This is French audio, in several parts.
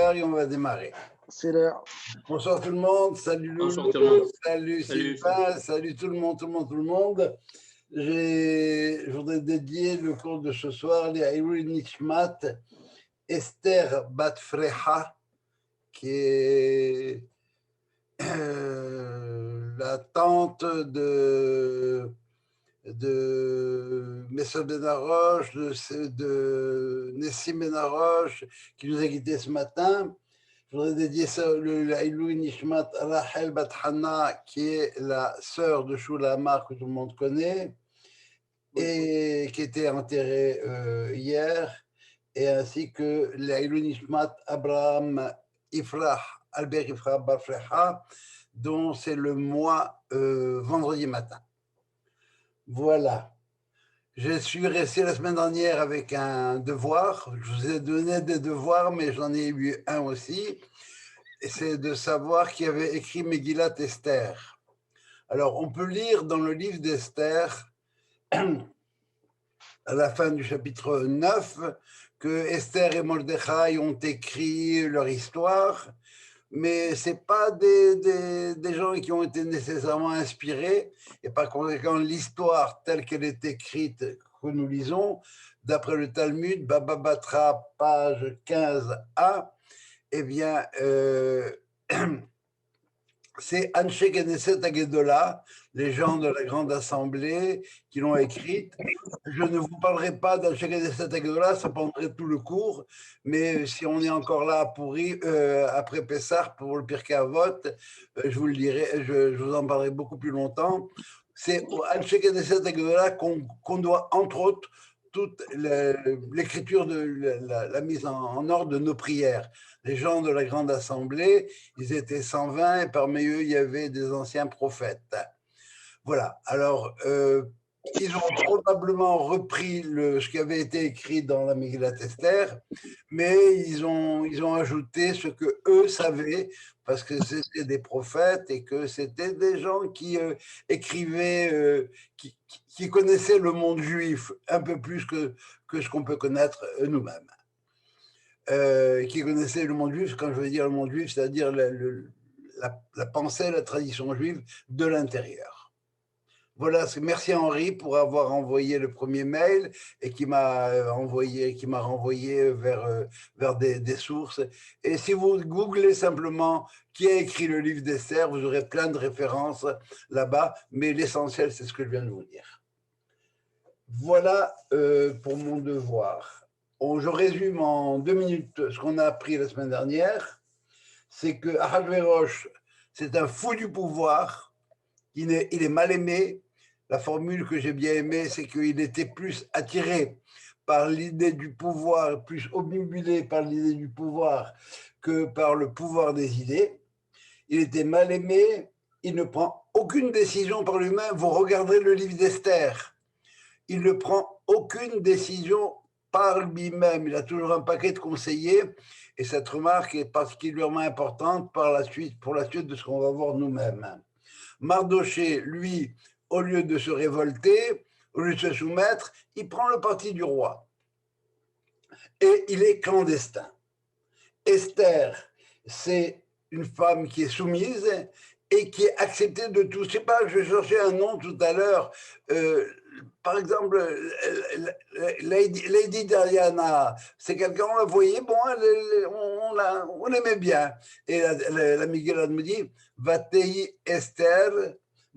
quart et on va démarrer. C'est l'heure. Bonsoir tout le monde, salut Bonsoir tout le Loulou, monde. salut Salut. Sylvain, salut tout le monde. Je voudrais dédier le cours de ce soir à Ilui Nishmat, Esther Bat Freha, qui est la tante de Messod Ben Arosh, de Nessim Ben Arosh, qui nous a quittés ce matin. Je voudrais dédier ça le Ilui Nishmat à Rachel Bat Hana, qui est la sœur de Shula Amar, que tout le monde connaît, et qui était enterrée hier, et ainsi que l'Ilui Nishmat Abraham Ifrah, Albert Ifrah Bar Freha, dont c'est le mois vendredi matin. Voilà. Je suis resté la semaine dernière avec un devoir. Je vous ai donné des devoirs, mais j'en ai eu un aussi. C'est de savoir qui avait écrit Megillat Esther. Alors, on peut lire dans le livre d'Esther, à la fin du chapitre 9, que Esther et Mordechai ont écrit leur histoire, mais ce n'est pas des gens qui ont été nécessairement inspirés, et par conséquent, l'histoire telle qu'elle est écrite, que nous lisons, d'après le Talmud, Baba Batra, page 15a, eh bien, c'est Anshe Knesset Agedola, les gens de la Grande Assemblée, qui l'ont écrite. Je ne vous parlerai pas d'Anshe Knesset Agedola, ça prendrait tout le cours, mais si on est encore là après Pessah pour le Pirkei Avot, je vous le dirai, je vous en parlerai beaucoup plus longtemps. C'est au Anshe Knesset Agedola qu'on doit, entre autres, toute l'écriture de la mise en ordre de nos prières. Les gens de la Grande Assemblée, ils étaient 120 et parmi eux, il y avait des anciens prophètes. Voilà. Alors, ils ont probablement repris ce qui avait été écrit dans la Megillat Esther, mais ils ont ajouté ce que eux savaient, parce que c'était des prophètes et que c'était des gens qui écrivaient, qui connaissaient le monde juif un peu plus que ce qu'on peut connaître nous-mêmes. Qui connaissaient le monde juif, quand je veux dire le monde juif, c'est-à-dire la pensée, la tradition juive de l'intérieur. Voilà, merci à Henri pour avoir envoyé le premier mail et qui m'a renvoyé vers des sources. Et si vous googlez simplement qui a écrit le livre d'Esther, vous aurez plein de références là-bas, mais l'essentiel, c'est ce que je viens de vous dire. Voilà pour mon devoir. Je résume en 2 minutes ce qu'on a appris la semaine dernière. C'est que Ahasverosh, c'est un fou du pouvoir, il est mal aimé. La formule que j'ai bien aimée, c'est qu'il était plus attiré par l'idée du pouvoir, plus obnubilé par l'idée du pouvoir que par le pouvoir des idées. Il était mal aimé, il ne prend aucune décision par lui-même. Vous regarderez le livre d'Esther. Il ne prend aucune décision par lui-même. Il a toujours un paquet de conseillers et cette remarque est particulièrement importante pour la suite de ce qu'on va voir nous-mêmes. Mardoché, lui, au lieu de se révolter, au lieu de se soumettre, il prend le parti du roi. Et il est clandestin. Esther, c'est une femme qui est soumise et qui est acceptée de tous. Je sais pas, je cherchais un nom tout à l'heure. Par exemple, Lady Diana, c'est quelqu'un, on la voyait, bon, on l'aimait bien. Et la Miguelade me dit, Vatei Esther,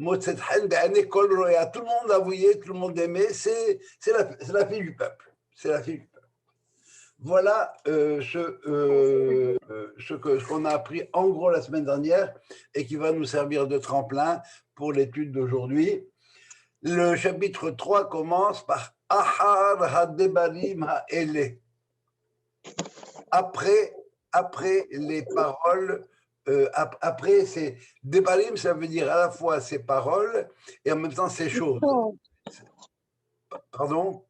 tout le monde la voyait, tout le monde l'aimait, c'est la fille du peuple. C'est la fille du peuple. Voilà ce qu'on a appris en gros la semaine dernière et qui va nous servir de tremplin pour l'étude d'aujourd'hui. Le chapitre 3 commence par Ahar Hadebarim Ha'ele. Après les paroles, après c'est Debarim, ça veut dire à la fois ces paroles et en même temps ces choses. Pardon?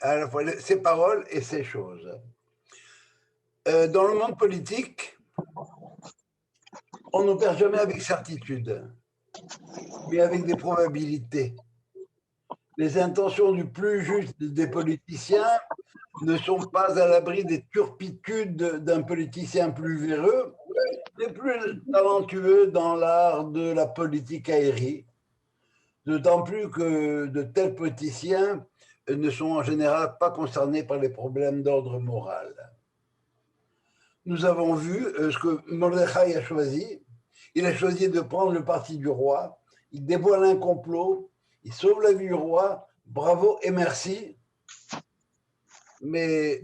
À la fois ces paroles et ces choses. Dans le monde politique, on n'opère jamais avec certitude, mais avec des probabilités. Les intentions du plus juste des politiciens ne sont pas à l'abri des turpitudes d'un politicien plus véreux, mais plus talentueux dans l'art de la politique aérienne, d'autant plus que de tels politiciens ne sont en général pas concernés par les problèmes d'ordre moral. Nous avons vu ce que Mordechai a choisi. Il a choisi de prendre le parti du roi. Il dévoile un complot. Il sauve la vie du roi. Bravo et merci. Mais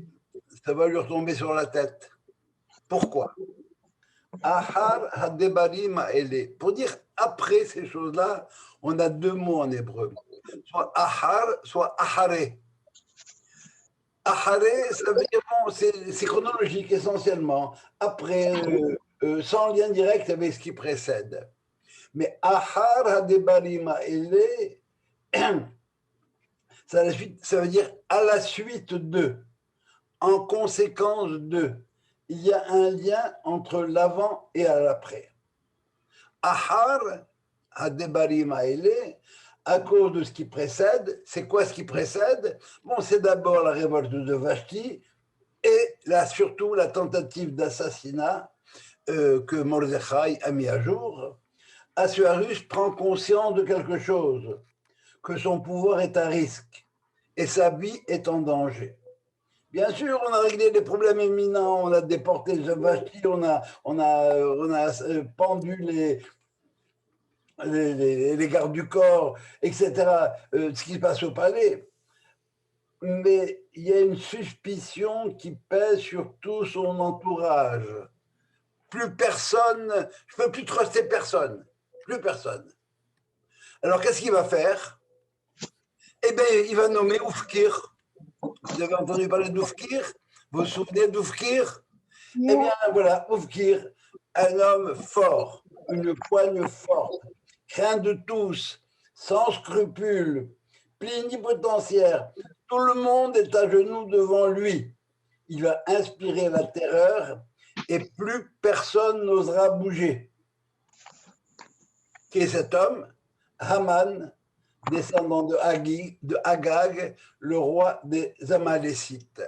ça va lui retomber sur la tête. Pourquoi? Ahar hadebarim ma'ele. Pour dire après ces choses-là, on a deux mots en hébreu. Soit ahar, soit ahare. Ahare, ça veut dire, bon, c'est chronologique essentiellement. Après, sans lien direct avec ce qui précède. Mais ahar hadebarim ma'ele, ça veut dire à la suite de, en conséquence de. Il y a un lien entre l'avant et l'après. Ahar hadebarim ma'ele, à cause de ce qui précède. C'est quoi ce qui précède? Bon, c'est d'abord la révolte de Vashti et là, surtout la tentative d'assassinat que Mordechai a mis à jour. Assuérus prend conscience de quelque chose, que son pouvoir est à risque et sa vie est en danger. Bien sûr, on a réglé des problèmes éminents, on a déporté Vashti, on a pendu les gardes du corps, etc., ce qui se passe au palais. Mais il y a une suspicion qui pèse sur tout son entourage. Plus personne, je ne peux plus truster personne. Plus personne. Alors, qu'est-ce qu'il va faire? Eh bien, il va nommer Oufkir. Vous avez entendu parler d'Oufkir? Vous vous souvenez d'Oufkir? Eh bien, voilà, Oufkir, un homme fort, une poigne forte, craint de tous, sans scrupules, plénipotentiaire. Tout le monde est à genoux devant lui. Il va inspirer la terreur et plus personne n'osera bouger. Qui est cet homme? Haman, descendant de Agag, le roi des Amalécites.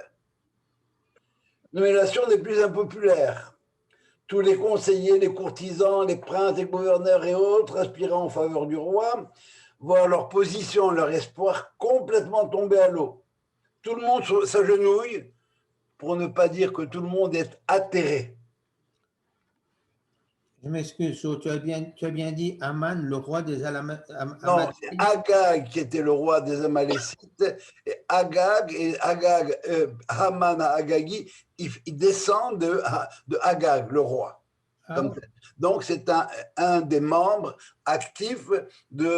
Nomination des plus impopulaires. Tous les conseillers, les courtisans, les princes, les gouverneurs et autres aspirant en faveur du roi voient leur position, leur espoir complètement tomber à l'eau. Tout le monde s'agenouille, pour ne pas dire que tout le monde est atterré. Je m'excuse, tu as bien dit Aman, le roi des Amalécites. Non, c'est Agag qui était le roi des Amalécites. Et Agag, Haman à Agagi, il descend de Agag, le roi. Ah, ouais. Donc, c'est un des membres actifs du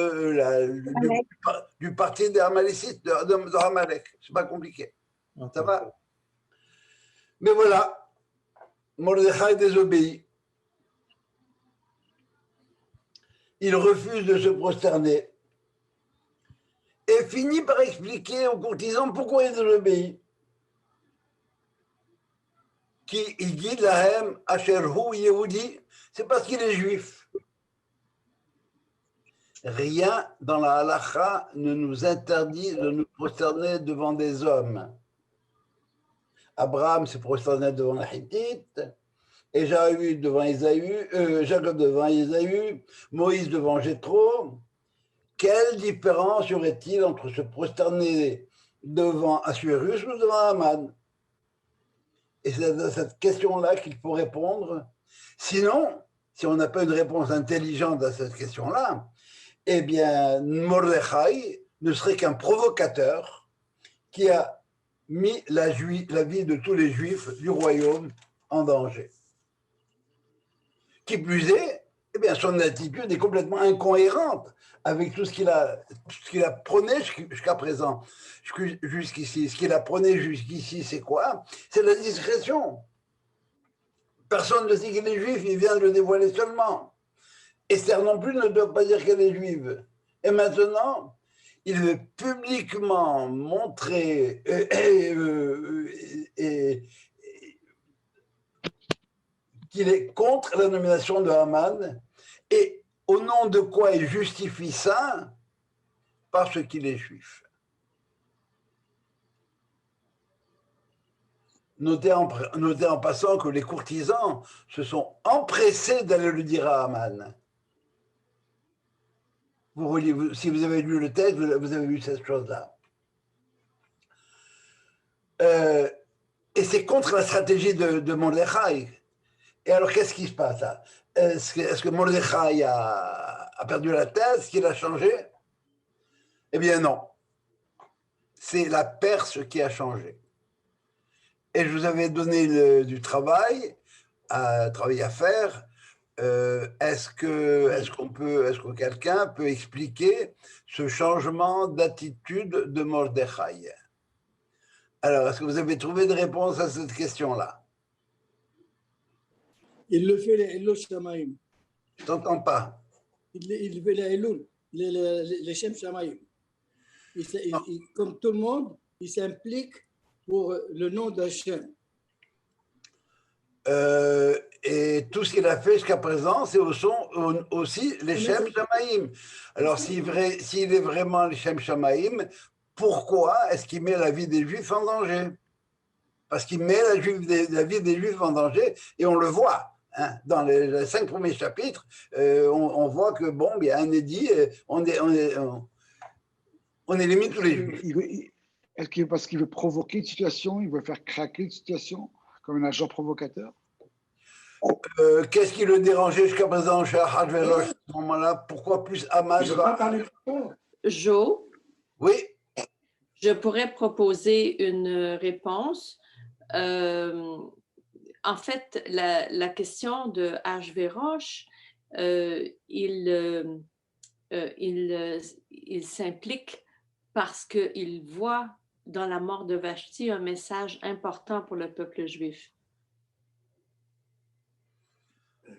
parti des Amalécites, de Amalek. C'est pas compliqué. Okay. Ça va? Mais voilà, Mordechai désobéit. Il refuse de se prosterner et finit par expliquer aux courtisans pourquoi il désobéit. Qui il dit lahem asherhu yehudi, c'est parce qu'il est juif. Rien dans la halacha ne nous interdit de nous prosterner devant des hommes. Abraham s'est prosterné devant la Hittite, et Jacob devant Ésaü, Moïse devant Jéthro. Quelle différence y aurait-il entre se prosterner devant Assuérus ou devant Haman? Et c'est à cette question-là qu'il faut répondre. Sinon, si on n'a pas une réponse intelligente à cette question-là, eh bien, Mordechai ne serait qu'un provocateur qui a mis la vie de tous les Juifs du royaume en danger. Qui plus est, eh bien, son attitude est complètement incohérente avec tout ce qu'il a prôné jusqu'à présent, jusqu'ici. Ce qu'il a prôné jusqu'ici, c'est quoi? C'est la discrétion. Personne ne sait qu'il est juif, il vient de le dévoiler seulement. Esther non plus ne doit pas dire qu'elle est juive. Et maintenant, il veut publiquement montrer qu'il est contre la nomination de Haman, et au nom de quoi il justifie ça? Parce qu'il est juif. notez en passant que les courtisans se sont empressés d'aller le dire à Haman. Si vous avez lu le texte, vous avez vu cette chose-là. Et c'est contre la stratégie de Mordechai. Et alors, qu'est-ce qui se passe là? Est-ce que Mordechai a perdu la tête? Est-ce qu'il a changé? Eh bien, non. C'est la Perse qui a changé. Et je vous avais donné du travail à faire. Est-ce que quelqu'un peut expliquer ce changement d'attitude de Mordechai? Alors, est-ce que vous avez trouvé de réponse à cette question-là? Il le fait les Elul Shamaim. Je t'entends pas. Il fait les Elul, les Shem Shamaim. Comme tout le monde, il s'implique pour le nom d'Hachem. Et tout ce qu'il a fait jusqu'à présent, c'est aussi les Shem Shamaim. Alors, s'il est vraiment les Shem Shamaim, pourquoi est-ce qu'il met la vie des Juifs en danger? Parce qu'il met la vie des Juifs en danger, et on le voit. Hein, dans les 5 premiers chapitres, on voit que, bon, il y a un édit, on élimine tous les Juifs. Est-ce que parce qu'il veut provoquer une situation, il veut faire craquer une situation comme un agent provocateur? Qu'est-ce qui le dérangeait jusqu'à présent chez Ahasverosh à ce moment-là? Pourquoi plus Haman? Jo, Oui. je pourrais proposer une réponse. En fait, la question de Ahasverosh, il s'implique parce qu'il voit dans la mort de Vashti un message important pour le peuple juif.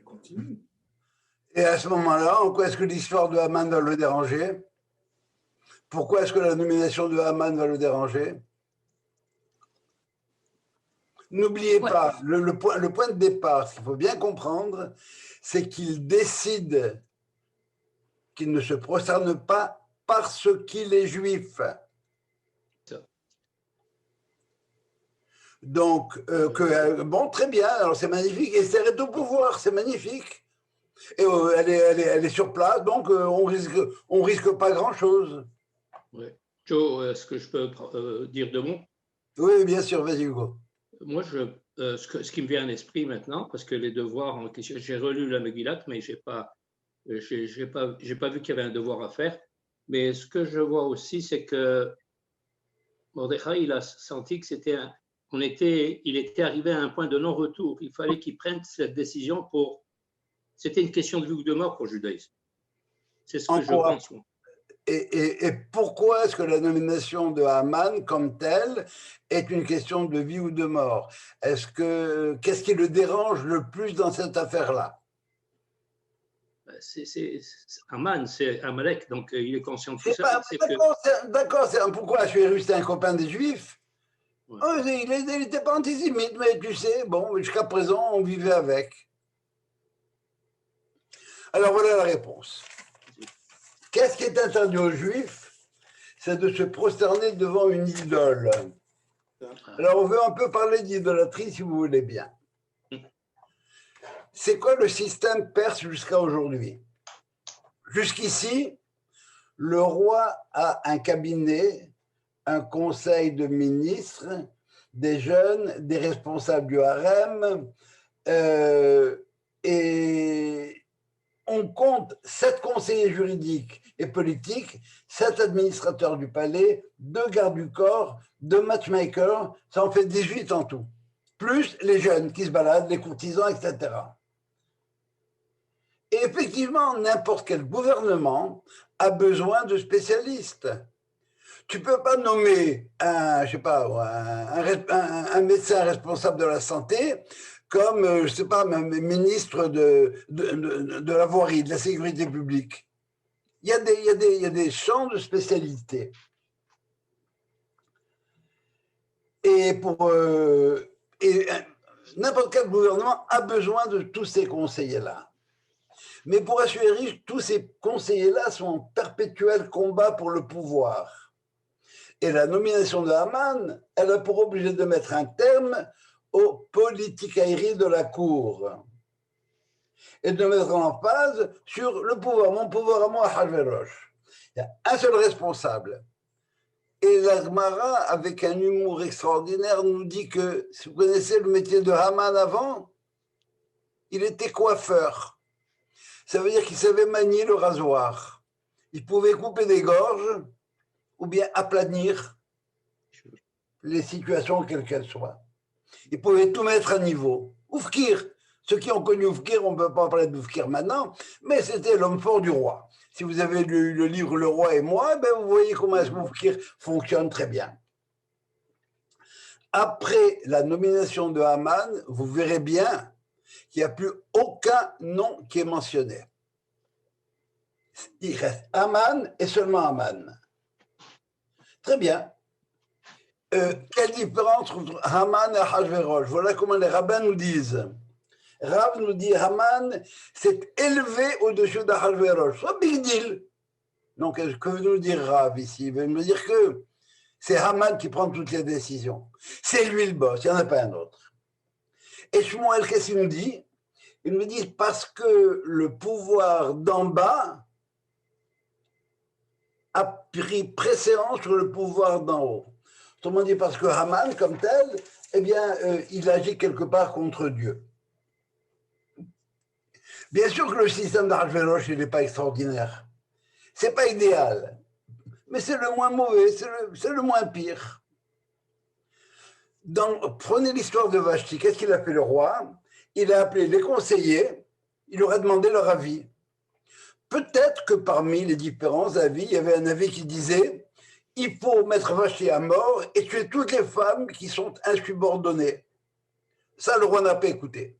Continue. Et à ce moment-là, en quoi est-ce que l'histoire de Haman va le déranger? Pourquoi est-ce que la nomination de Haman va le déranger? N'oubliez pas, le point de départ, ce qu'il faut bien comprendre, c'est qu'il décide qu'il ne se prosterne pas parce qu'il est juif. Donc, bon, très bien, alors c'est magnifique, et c'est au pouvoir, c'est magnifique. Et elle est sur place, donc on risque pas grand-chose. Ouais. Joe, est-ce que je peux dire deux mots? Oui, bien sûr, vas-y Hugo. Moi, ce qui me vient à l'esprit maintenant, parce que les devoirs en question, j'ai relu la Megillat, mais j'ai pas vu qu'il y avait un devoir à faire. Mais ce que je vois aussi, c'est que Mordechai, il a senti que il était arrivé à un point de non-retour. Il fallait qu'il prenne cette décision c'était une question de vie ou de mort pour le judaïsme. C'est ce que je pense. Et pourquoi est-ce que la nomination de Haman comme telle est une question de vie ou de mort? Qu'est-ce qui le dérange le plus dans cette affaire-là? Haman, c'est Amalek, donc il est conscient de tout ça. D'accord, pourquoi Ahasuérus, c'est un copain des Juifs? Ouais. Oh, il n'était pas antisémite, mais tu sais, bon, jusqu'à présent, on vivait avec. Alors voilà la réponse. Qu'est-ce qui est interdit aux Juifs? C'est de se prosterner devant une idole. Alors on veut un peu parler d'idolâtrie si vous voulez bien. C'est quoi le système perse jusqu'à aujourd'hui? Jusqu'ici, le roi a un cabinet, un conseil de ministres, des jeunes, des responsables du harem, et on compte 7 conseillers juridiques et politiques, 7 administrateurs du palais, 2 gardes du corps, 2 matchmakers, ça en fait 18 en tout. Plus les jeunes qui se baladent, les courtisans, etc. Et effectivement, n'importe quel gouvernement a besoin de spécialistes. Tu ne peux pas nommer un médecin responsable de la santé comme, je ne sais pas, ministre de la voirie, de la sécurité publique. Il y a des champs de spécialité. Et n'importe quel gouvernement a besoin de tous ces conseillers-là. Mais pour Ahasuérus, tous ces conseillers-là sont en perpétuel combat pour le pouvoir. Et la nomination de Haman, elle a pour objet de mettre un terme aux politicailleries de la cour et de mettre en phase sur le pouvoir, mon pouvoir à moi, Hachvérosh. Il y a un seul responsable. Et la Gemara, avec un humour extraordinaire, nous dit que, si vous connaissez le métier de Haman avant, il était coiffeur. Ça veut dire qu'il savait manier le rasoir. Il pouvait couper des gorges ou bien aplanir les situations, quelles qu'elles soient. Il pouvait tout mettre à niveau. Oufkir, ceux qui ont connu Oufkir, on ne peut pas parler d'Oufkir maintenant, mais c'était l'homme fort du roi. Si vous avez lu le livre Le Roi et moi, ben vous voyez comment Oufkir fonctionne très bien. Après la nomination de Haman, vous verrez bien qu'il n'y a plus aucun nom qui est mentionné. Il reste Haman et seulement Haman. Très bien. Quelle différence entre Haman et Hachvérosh? Voilà comment les rabbins nous disent. Rav nous dit Haman s'est élevé au-dessus d'Hachvérosh. C'est un big deal. Donc, que veut nous dire Rav ici? Il veut nous dire que c'est Haman qui prend toutes les décisions. C'est lui le boss, il n'y en a pas un autre. Et Shmuel, qu'est-ce qu'il nous dit? Il nous dit parce que le pouvoir d'en bas a pris préséance sur le pouvoir d'en haut. Autrement dit, parce que Haman, comme tel, eh bien, il agit quelque part contre Dieu. Bien sûr que le système d'Hachvérosh, il n'est pas extraordinaire. Ce n'est pas idéal. Mais c'est le moins mauvais, c'est le moins pire. Prenez l'histoire de Vashti. Qu'est-ce qu'il a fait le roi? Il a appelé les conseillers, il leur a demandé leur avis. Peut-être que parmi les différents avis, il y avait un avis qui disait il faut mettre Vashti à mort et tuer toutes les femmes qui sont insubordonnées. Ça, le roi n'a pas écouté.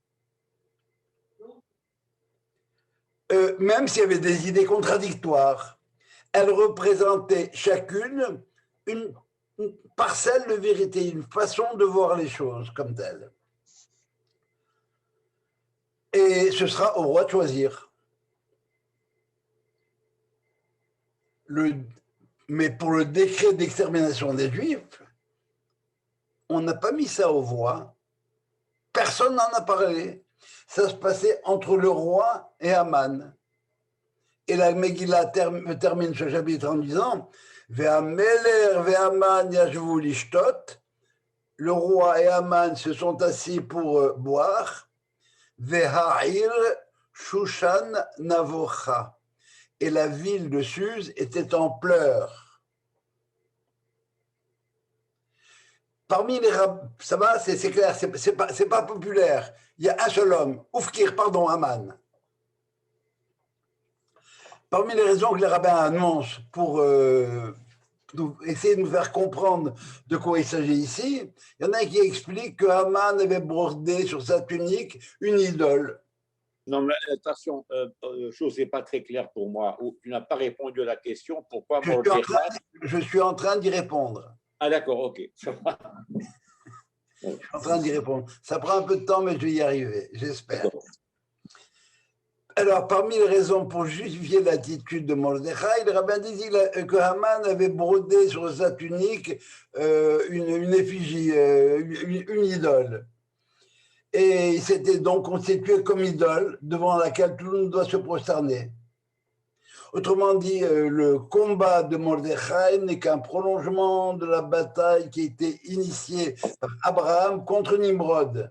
Même s'il y avait des idées contradictoires, elles représentaient chacune une parcelle de vérité, une façon de voir les choses comme telles. Et ce sera au roi de choisir. Mais pour le décret d'extermination des Juifs, on n'a pas mis ça aux voix. Personne n'en a parlé. Ça se passait entre le roi et Haman. Et la Megillah termine ce chapitre en disant Ve'ameler ve'Haman yashvu lishtot. Le roi et Haman se sont assis pour boire. Ve'ha'ir Shushan navocha. Et la ville de Suse était en pleurs. Parmi les rabbins, ça va, c'est clair, c'est pas populaire. Il y a un seul homme, Haman. Parmi les raisons que les rabbins annoncent pour essayer de nous faire comprendre de quoi il s'agit ici, il y en a qui expliquent que Haman avait brodé sur sa tunique une idole. Non, mais attention, chose n'est pas très claire pour moi. Tu n'as pas répondu à la question. Pourquoi je suis en train d'y répondre. Ah d'accord, ok. Je suis en train d'y répondre. Ça prend un peu de temps, mais je vais y arriver, j'espère. Alors, parmi les raisons pour justifier l'attitude de Mordechai, le rabbin dit que Haman avait brodé sur sa tunique une effigie, une idole. Et il s'était donc constitué comme idole devant laquelle tout le monde doit se prosterner. Autrement dit, le combat de Mordechai n'est qu'un prolongement de la bataille qui a été initiée par Abraham contre Nimrod.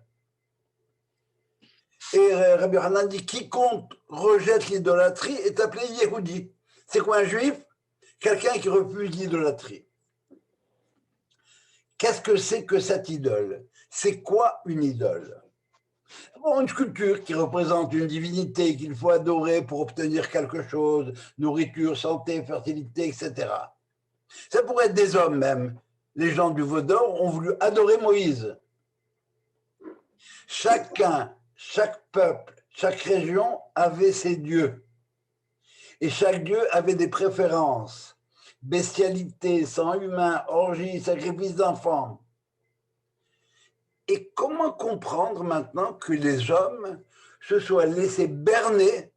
Et Rabbi Hanan dit quiconque rejette l'idolâtrie est appelé Yehudi. C'est quoi un juif? Quelqu'un qui refuse l'idolâtrie. Qu'est-ce que c'est que cette idole? C'est quoi une idole? Bon, une sculpture qui représente une divinité qu'il faut adorer pour obtenir quelque chose, nourriture, santé, fertilité, etc. Ça pourrait être des hommes même. Les gens du Vaudor ont voulu adorer Moïse. Chacun, chaque peuple, chaque région avait ses dieux. Et chaque dieu avait des préférences. Bestialité, sang humain, orgie, sacrifice d'enfants. Et comment comprendre maintenant que les hommes se soient laissés berner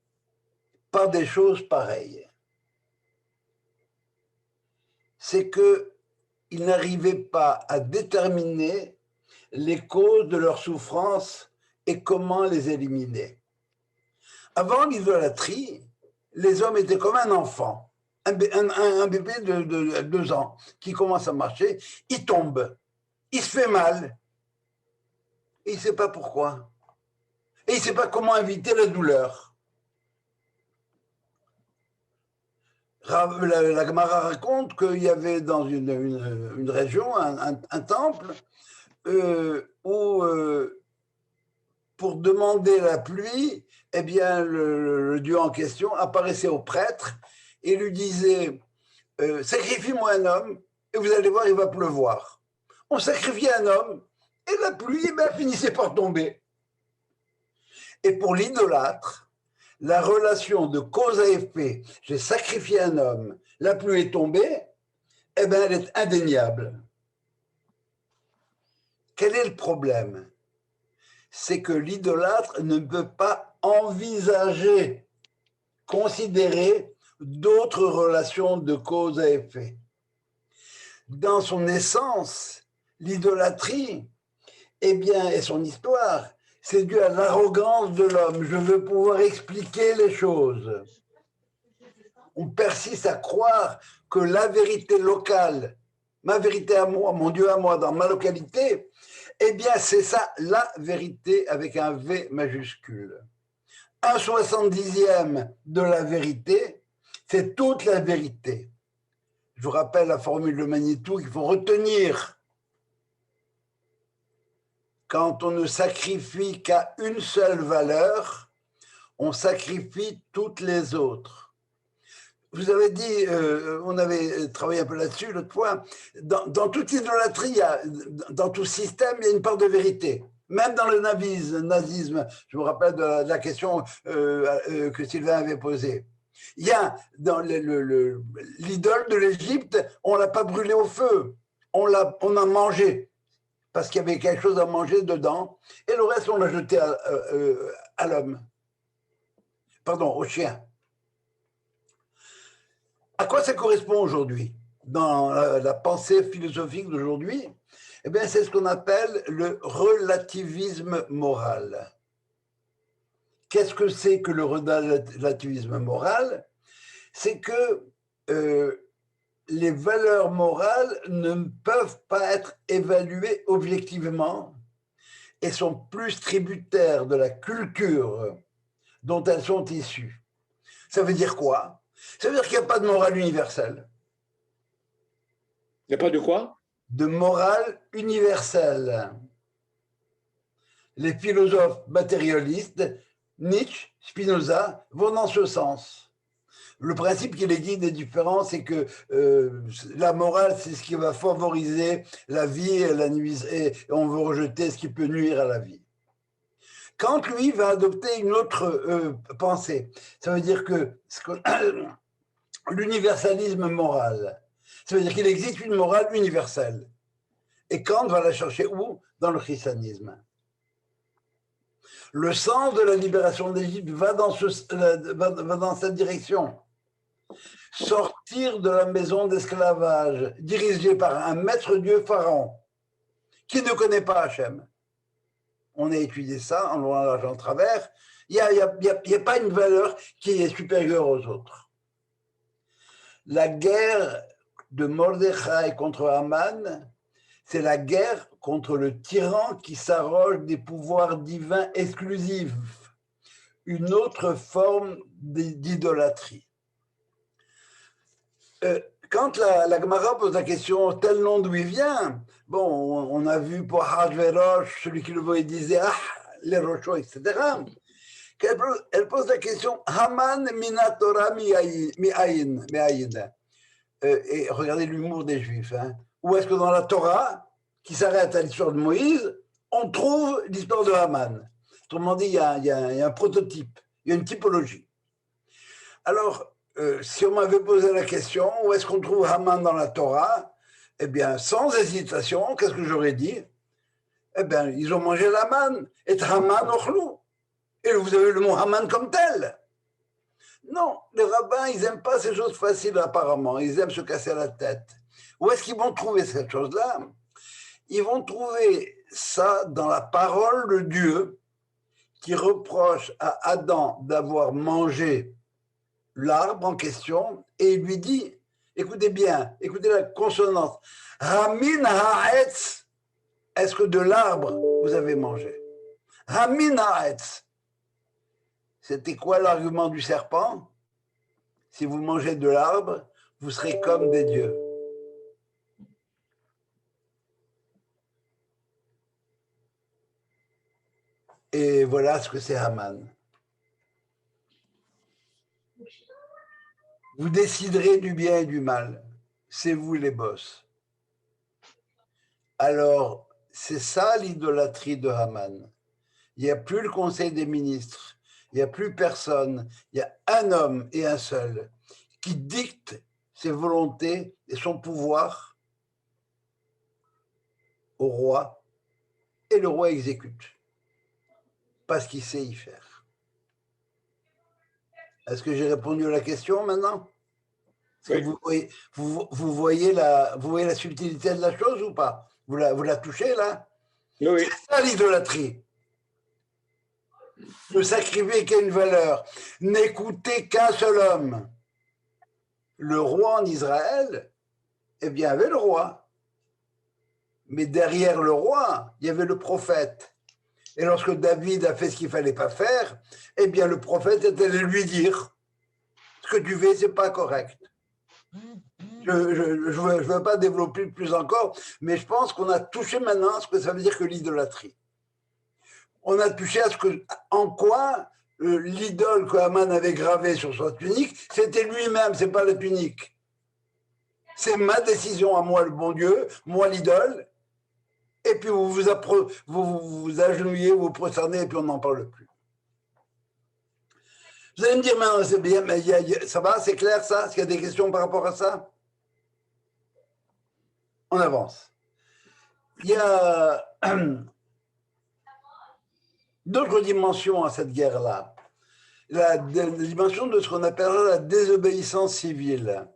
par des choses pareilles? C'est qu'ils n'arrivaient pas à déterminer les causes de leur souffrance et comment les éliminer. Avant l'idolâtrie, les hommes étaient comme un enfant, un bébé de 2 ans qui commence à marcher, il tombe, il se fait mal, et il ne sait pas pourquoi. Et il ne sait pas comment éviter la douleur. La Gemara raconte qu'il y avait dans une région un temple où, pour demander la pluie, eh bien, le dieu en question apparaissait au prêtre et lui disait sacrifie-moi un homme et vous allez voir, il va pleuvoir. On sacrifiait un homme et la pluie finissait par tomber. Et pour l'idolâtre, la relation de cause à effet, j'ai sacrifié un homme, la pluie est tombée, elle est indéniable. Quel est le problème? C'est que l'idolâtre ne peut pas envisager, considérer d'autres relations de cause à effet. Dans son essence, l'idolâtrie, et son histoire, c'est dû à l'arrogance de l'homme. Je veux pouvoir expliquer les choses. On persiste à croire que la vérité locale, ma vérité à moi, mon Dieu à moi, dans ma localité, c'est ça, la vérité avec un V majuscule. 1/70 de la vérité, c'est toute la vérité. Je vous rappelle la formule de Manitou qu'il faut retenir. Quand on ne sacrifie qu'à une seule valeur, on sacrifie toutes les autres. Vous avez dit, on avait travaillé un peu là-dessus l'autre fois, dans toute idolâtrie, dans tout système, il y a une part de vérité. Même dans le nazisme, je me rappelle de la question que Sylvain avait posée. Il y a dans l'idole de l'Égypte, on ne l'a pas brûlée au feu, on a mangé, parce qu'il y avait quelque chose à manger dedans, et le reste, on l'a jeté à l'homme. Pardon, au chien. À quoi ça correspond aujourd'hui? Dans la pensée philosophique d'aujourd'hui, c'est ce qu'on appelle le relativisme moral. Qu'est-ce que c'est que le relativisme moral? C'est que les valeurs morales ne peuvent pas être évaluées objectivement et sont plus tributaires de la culture dont elles sont issues. Ça veut dire quoi? Ça veut dire qu'il n'y a pas de morale universelle. Il n'y a pas de quoi? De morale universelle. Les philosophes matérialistes, Nietzsche, Spinoza, vont dans ce sens. Le principe qui les guide est différent, c'est que la morale, c'est ce qui va favoriser la vie et on veut rejeter ce qui peut nuire à la vie. Kant, lui, va adopter une autre pensée. Ça veut dire que l'universalisme moral, ça veut dire qu'il existe une morale universelle. Et Kant va la chercher où? Dans le christianisme. Le sens de la libération d'Égypte va dans cette direction. Sortir de la maison d'esclavage dirigée par un maître Dieu pharaon qui ne connaît pas Hachem. On a étudié ça en loin large en travers. Il n'y a pas une valeur qui est supérieure aux autres. La guerre de Mordechai contre Haman, c'est la guerre contre le tyran qui s'arroge des pouvoirs divins exclusifs, une autre forme d'idolâtrie. Quand la Gemara pose la question « tel nom d'où il vient ?» Bon, on a vu pour Hachvérosh, celui qui le voyait disait « ah, les rochos, etc. » Elle pose la question « Haman minatora mi'ayin » et regardez l'humour des Juifs. Où est-ce que dans la Torah, qui s'arrête à l'histoire de Moïse, on trouve l'histoire de Haman? Autrement dit, il y a un prototype, il y a une typologie. Alors, si on m'avait posé la question, où est-ce qu'on trouve Haman dans la Torah? Sans hésitation, qu'est-ce que j'aurais dit? Ils ont mangé la manne, et Haman ochlou. Et vous avez le mot Haman comme tel. Non, les rabbins, ils n'aiment pas ces choses faciles apparemment, ils aiment se casser la tête. Où est-ce qu'ils vont trouver cette chose-là? Ils vont trouver ça dans la parole de Dieu qui reproche à Adam d'avoir mangé l'arbre en question et il lui dit, écoutez bien, écoutez la consonance, Hamin ha'etz, est-ce que de l'arbre vous avez mangé? Hamin ha'etz. C'était quoi l'argument du serpent? Si vous mangez de l'arbre, vous serez comme des dieux. Et voilà ce que c'est Haman. Vous déciderez du bien et du mal. C'est vous les boss. Alors, c'est ça l'idolâtrie de Haman. Il n'y a plus le Conseil des ministres. Il n'y a plus personne. Il y a un homme et un seul qui dicte ses volontés et son pouvoir au roi. Et le roi exécute. Parce qu'il sait y faire. Est-ce que j'ai répondu à la question maintenant? Oui. Vous voyez la subtilité de la chose ou pas? Vous la touchez là? Oui. C'est ça l'idolâtrie. Ne sacrifier qu'à une valeur. N'écouter qu'un seul homme. Le roi en Israël, eh bien, avait le roi. Mais derrière le roi, il y avait le prophète. Et lorsque David a fait ce qu'il ne fallait pas faire, eh bien, le prophète était allé lui dire ce que tu fais, ce n'est pas correct. Je ne veux pas développer plus encore, mais je pense qu'on a touché maintenant à ce que ça veut dire que l'idolâtrie. On a touché à ce que, en quoi l'idole que Haman avait gravée sur sa tunique, c'était lui-même, ce n'est pas la tunique. C'est ma décision à moi, le bon Dieu, moi l'idole, et puis vous vous agenouillez, vous vous prosternez, et puis on n'en parle plus. Vous allez me dire, maintenant, c'est bien, mais ça va, c'est clair ça? Est-ce qu'il y a des questions par rapport à ça? On avance. Il y a d'autres dimensions à cette guerre-là. La dimension de ce qu'on appellera la désobéissance civile.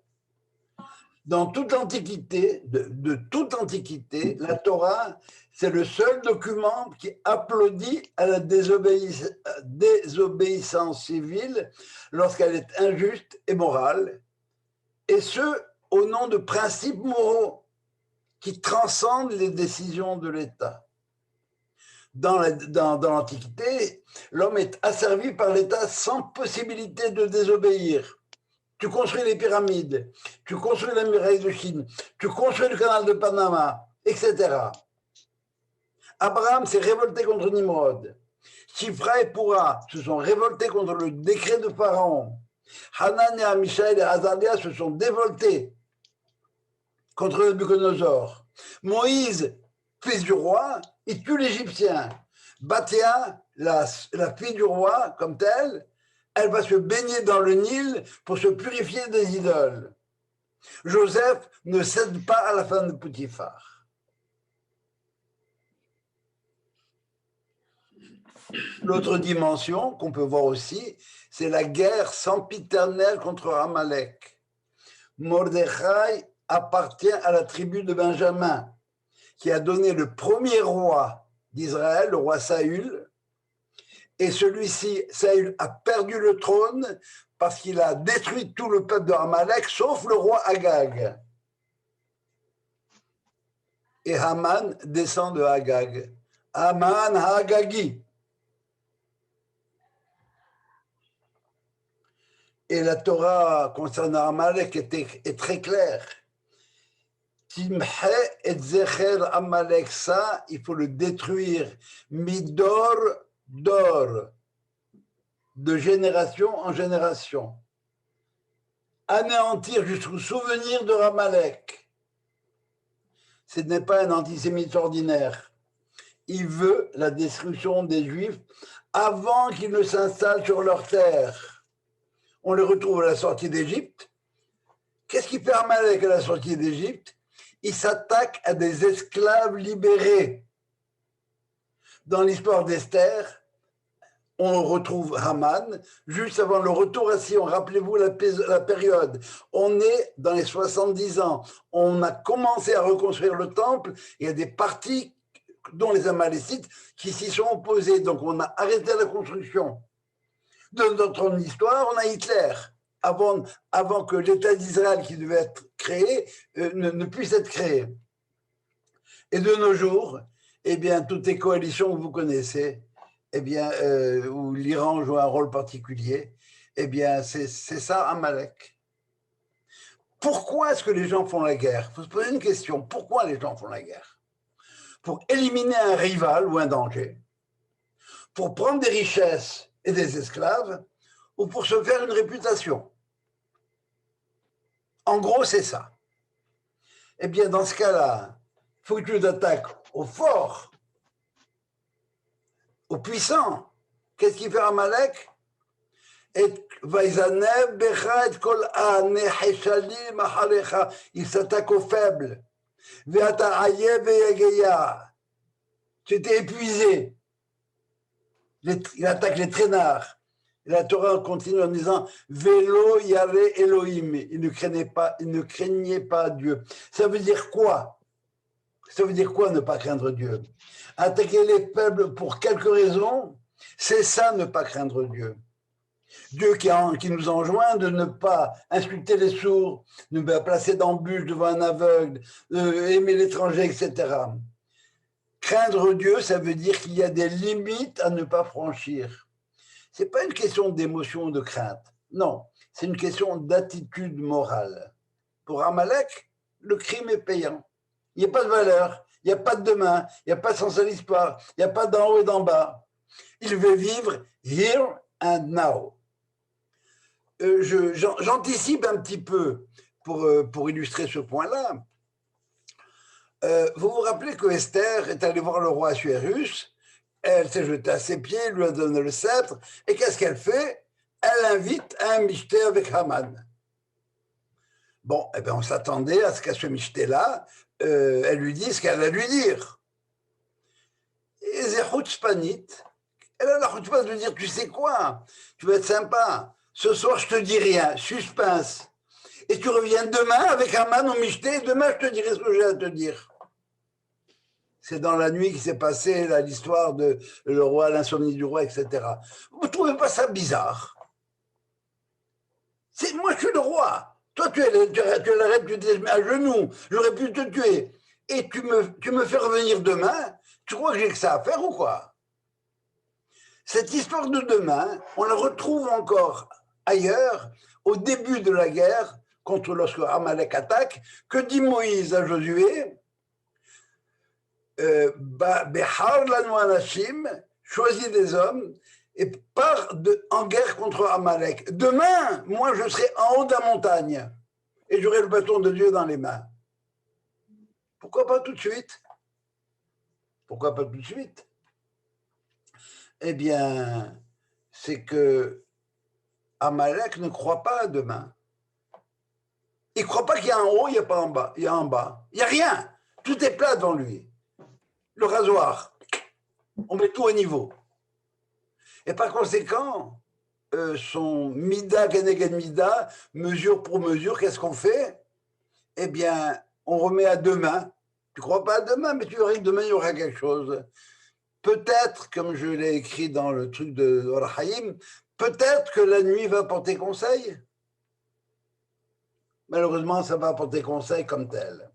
Dans toute antiquité, de toute antiquité, la Torah, c'est le seul document qui applaudit à la désobéissance civile lorsqu'elle est injuste et morale, et ce, au nom de principes moraux qui transcendent les décisions de l'État. Dans l'Antiquité, l'homme est asservi par l'État sans possibilité de désobéir. Tu construis les pyramides, tu construis la muraille de Chine, tu construis le canal de Panama, etc. Abraham s'est révolté contre Nimrod. Shifra et Pura se sont révoltés contre le décret de Pharaon. Hanania, Mishaël et Azalia se sont dévoltés contre Nabuchodonosor. Moïse, fils du roi, il tue l'Égyptien. Bathia, la fille du roi, comme telle, elle va se baigner dans le Nil pour se purifier des idoles. Joseph ne cède pas à la femme de Potiphar. L'autre dimension qu'on peut voir aussi, c'est la guerre sempiternelle contre Amalek. Mordechai appartient à la tribu de Benjamin, qui a donné le premier roi d'Israël, le roi Saül, et celui-ci, Saül, a perdu le trône parce qu'il a détruit tout le peuple de Amalek, sauf le roi Agag. Et Haman descend de Agag. Haman Agagi. Et la Torah concernant Amalek est très claire. Timhe et zecher Amalek, ça, il faut le détruire. Midor d'or, de génération en génération. Anéantir jusqu'au souvenir de Amalek. Ce n'est pas un antisémite ordinaire. Il veut la destruction des Juifs avant qu'ils ne s'installent sur leur terre. On les retrouve à la sortie d'Égypte. Qu'est-ce qui fait Amalek à la sortie d'Égypte? Il s'attaque à des esclaves libérés. Dans l'histoire d'Esther, on retrouve Haman, juste avant le retour à Sion. Rappelez-vous la période. On est dans les 70 ans. On a commencé à reconstruire le temple. Il y a des parties, dont les Amalécites, qui s'y sont opposés. Donc on a arrêté la construction. De notre histoire, on a Hitler. Avant que l'État d'Israël qui devait être créé ne puisse être créé. Et de nos jours, eh bien, toutes les coalitions que vous connaissez, eh bien, où l'Iran joue un rôle particulier, eh bien, c'est ça, Amalek. Pourquoi est-ce que les gens font la guerre? Il faut se poser une question. Pourquoi les gens font la guerre? Pour éliminer un rival ou un danger, pour prendre des richesses et des esclaves, ou pour se faire une réputation. En gros, c'est ça. Eh bien, dans ce cas-là, il faut que tu t'attaques aux forts, aux puissants. Qu'est-ce qu'il fait Amalek? Il s'attaque aux faibles. Tu étais épuisé. Il attaque les traînards. Et la Torah continue en disant Velo yare Elohim. Il ne craignait pas Dieu. Ça veut dire quoi? Ça veut dire quoi ne pas craindre Dieu? Attaquer les faibles pour quelques raisons, c'est ça ne pas craindre Dieu. Dieu qui nous enjoint de ne pas insulter les sourds, de ne pas placer d'embûches devant un aveugle, aimer l'étranger, etc. Craindre Dieu, ça veut dire qu'il y a des limites à ne pas franchir. Ce n'est pas une question d'émotion ou de crainte. Non, c'est une question d'attitude morale. Pour Amalek, le crime est payant. Il n'y a pas de valeur, il n'y a pas de demain, il n'y a pas de sens à l'histoire, il n'y a pas d'en haut et d'en bas. Il veut vivre here and now. J'anticipe un petit peu pour illustrer ce point-là. Vous vous rappelez que Esther est allée voir le roi Assuérus, elle s'est jetée à ses pieds, lui a donné le sceptre, et qu'est-ce qu'elle fait? Elle invite à un michté avec Haman. Bon, eh bien, on s'attendait à ce qu'à ce michté-là, elle lui dise ce qu'elle va lui dire. Et Zéchoutspaniit, elle a la chutzpah de lui dire, tu sais quoi, tu vas être sympa, ce soir je te dis rien, suspense, et tu reviens demain avec Haman au michté, et demain je te dirai ce que j'ai à te dire. C'est dans la nuit qui s'est passée l'histoire de le roi, l'insomnie du roi, etc. Vous ne trouvez pas ça bizarre? Moi, je suis le roi. Toi, tu es la reine, tu te mets à genoux. J'aurais pu te tuer. Et tu me fais revenir demain. Tu crois que j'ai que ça à faire ou quoi? Cette histoire de demain, on la retrouve encore ailleurs, au début de la guerre, lorsque Amalek attaque. Que dit Moïse à Josué? Behar lanu anashim, choisis des hommes et pars en guerre contre Amalek. Demain, moi, je serai en haut de la montagne et j'aurai le bâton de Dieu dans les mains. Pourquoi pas tout de suite? Pourquoi pas tout de suite? Eh bien, c'est que Amalek ne croit pas à demain. Il ne croit pas qu'il y a en haut, il n'y a pas en bas. Il y a en bas. Il n'y a rien. Tout est plat devant lui. Le rasoir, on met tout au niveau. Et par conséquent, son mida keneged mida, mesure pour mesure, qu'est-ce qu'on fait? Eh bien, on remet à demain. Tu ne crois pas à demain, mais tu verras que demain, il y aura quelque chose. Peut-être, comme je l'ai écrit dans le truc de Or Haïm, peut-être que la nuit va porter conseil. Malheureusement, ça va porter conseil comme tel.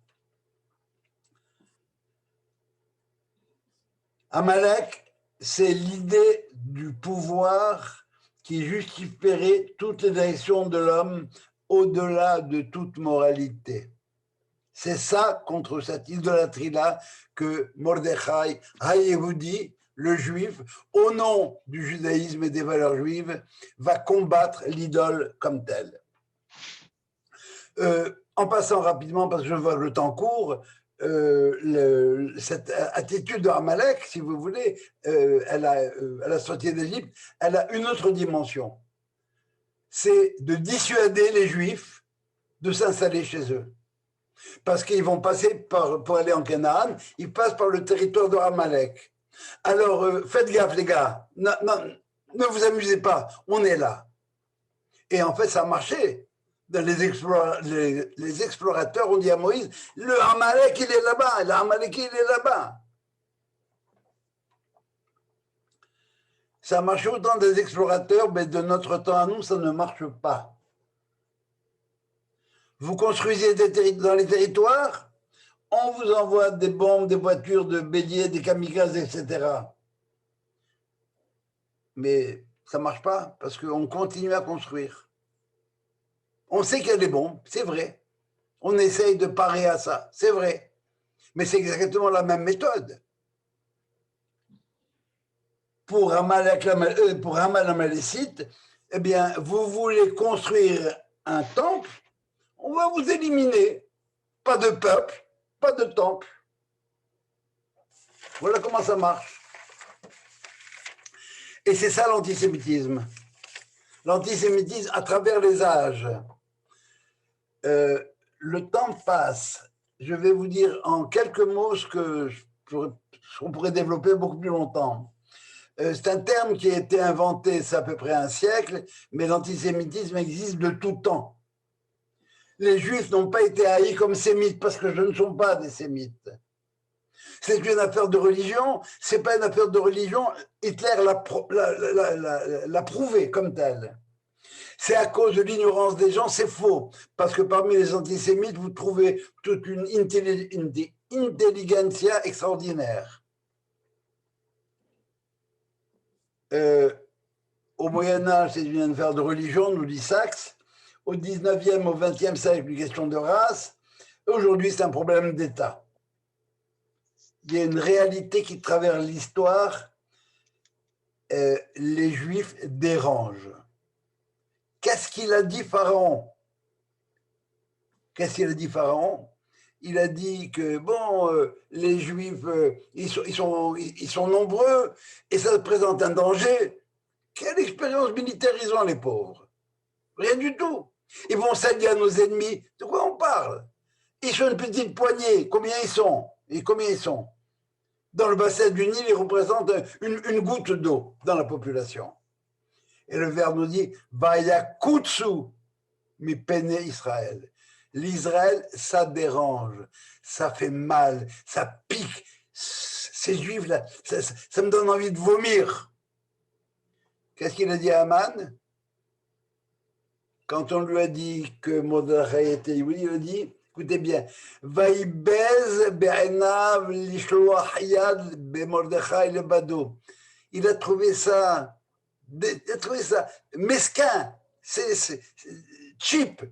Amalek, c'est l'idée du pouvoir qui justifierait toutes les actions de l'homme au-delà de toute moralité. C'est ça, contre cette idolâtrie-là, que Mordechai HaYehudi, le juif, au nom du judaïsme et des valeurs juives, va combattre l'idole comme telle. En passant rapidement, parce que je vois que le temps court, cette attitude de Amalek, si vous voulez, à la sortie d'Égypte, elle a une autre dimension. C'est de dissuader les Juifs de s'installer chez eux. Parce qu'ils vont passer pour aller en Canaan, ils passent par le territoire de Amalek. Alors, faites gaffe, les gars. Ne vous amusez pas, on est là. Et en fait, ça a marché. Les explorateurs ont dit à Moïse, le Amalek, il est là-bas, le Amalek, il est là-bas. Ça a marché au temps des explorateurs, mais de notre temps à nous, ça ne marche pas. Vous construisez dans les territoires, on vous envoie des bombes, des voitures de béliers, des kamikazes, etc. Mais ça ne marche pas parce qu'on continue à construire. On sait qu'il y a des bombes, c'est vrai. On essaye de parer à ça, c'est vrai. Mais c'est exactement la même méthode. Pour Hamal Amalécite, eh bien, vous voulez construire un temple, on va vous éliminer. Pas de peuple, pas de temple. Voilà comment ça marche. Et c'est ça l'antisémitisme. L'antisémitisme à travers les âges. Le temps passe. Je vais vous dire en quelques mots ce qu'on pourrait développer beaucoup plus longtemps. C'est un terme qui a été inventé, c'est à peu près un siècle, mais l'antisémitisme existe de tout temps. Les Juifs n'ont pas été haïs comme sémites parce que je ne sont pas des sémites. C'est une affaire de religion, c'est pas une affaire de religion, Hitler l'a prouvé comme tel. C'est à cause de l'ignorance des gens, c'est faux, parce que parmi les antisémites, vous trouvez toute une intelligentsia extraordinaire. Au Moyen-Âge, c'est une affaire de religion, nous dit Sachs. Au 19e, au 20e siècle, une question de race. Aujourd'hui, c'est un problème d'État. Il y a une réalité qui traverse l'histoire. Les Juifs dérangent. Qu'est-ce qu'il a dit Pharaon? Qu'est-ce qu'il a dit Pharaon? Il a dit que, bon, les Juifs, ils sont nombreux et ça présente un danger. Quelle expérience militaire ils ont, les pauvres? Rien du tout. Ils vont s'allier à nos ennemis. De quoi on parle? Ils sont une petite poignée. Combien ils sont? Et combien ils sont? Dans le bassin du Nil, ils représentent une goutte d'eau dans la population. Et le Verbe nous dit Vayakutsu mi pene Israël. L'Israël, ça dérange, ça fait mal, ça pique. Ces Juifs-là, ça me donne envie de vomir. Qu'est-ce qu'il a dit à Aman? Quand on lui a dit que Mordechai était juif, il a dit, écoutez bien, Vaïbez be'enav lishloach yad be'Mordechai le bado. Il a trouvé ça mesquin, c'est cheap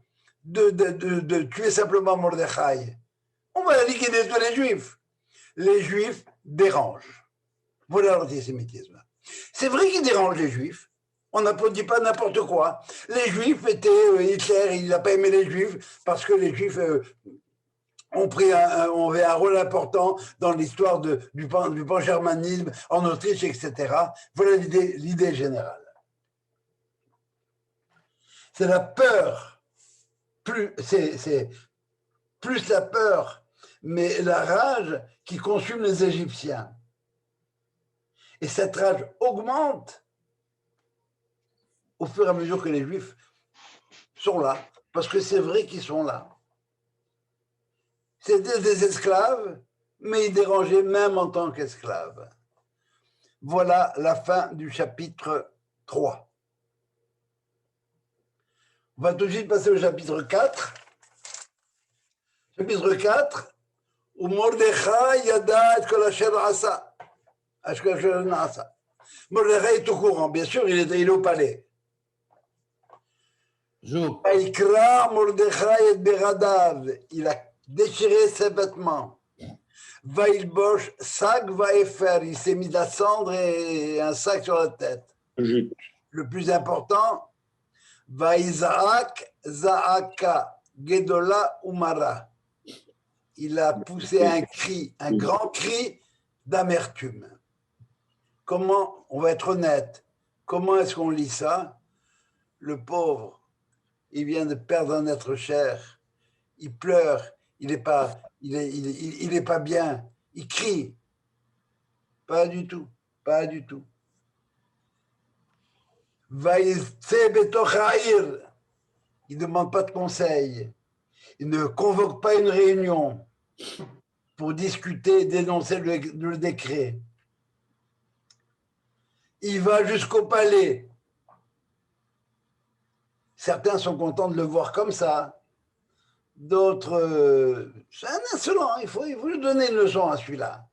de tuer simplement Mordechai. On va liquider tous les Juifs. Les Juifs dérangent. Voilà l'antisémitisme. C'est vrai qu'ils dérangent les Juifs. On n'applaudit pas n'importe quoi. Les Juifs étaient, Hitler, il n'a pas aimé les Juifs parce que les Juifs ont avait un rôle important dans l'histoire du pan-germanisme en Autriche, etc. Voilà l'idée générale. C'est la peur, c'est plus la peur, mais la rage qui consume les Égyptiens. Et cette rage augmente au fur et à mesure que les Juifs sont là, parce que c'est vrai qu'ils sont là. C'était des esclaves, mais ils dérangeaient même en tant qu'esclaves. Voilà la fin du chapitre 3. On va tout de suite passer au chapitre 4. Chapitre 4, où Mordechai yada et kol asher asa. Mordechai est au courant, bien sûr, il est au palais. Vaikra Mordechai et beradav, il a déchiré ses vêtements. Vailbosh sac vaefer, il s'est mis de la cendre et un sac sur la tête. Le plus important, Vaïzaak zaaka gedola umara. Il a poussé un cri, un grand cri d'amertume. Comment, on va être honnête, comment est-ce qu'on lit ça? Le pauvre, il vient de perdre un être cher, il pleure, il n'est pas bien, il crie. Pas du tout, pas du tout. Vaïtse betoch ha'ir. Il ne demande pas de conseil. Il ne convoque pas une réunion pour discuter et dénoncer le décret. Il va jusqu'au palais. Certains sont contents de le voir comme ça. D'autres, c'est un insolent, il faut lui donner une leçon à celui-là.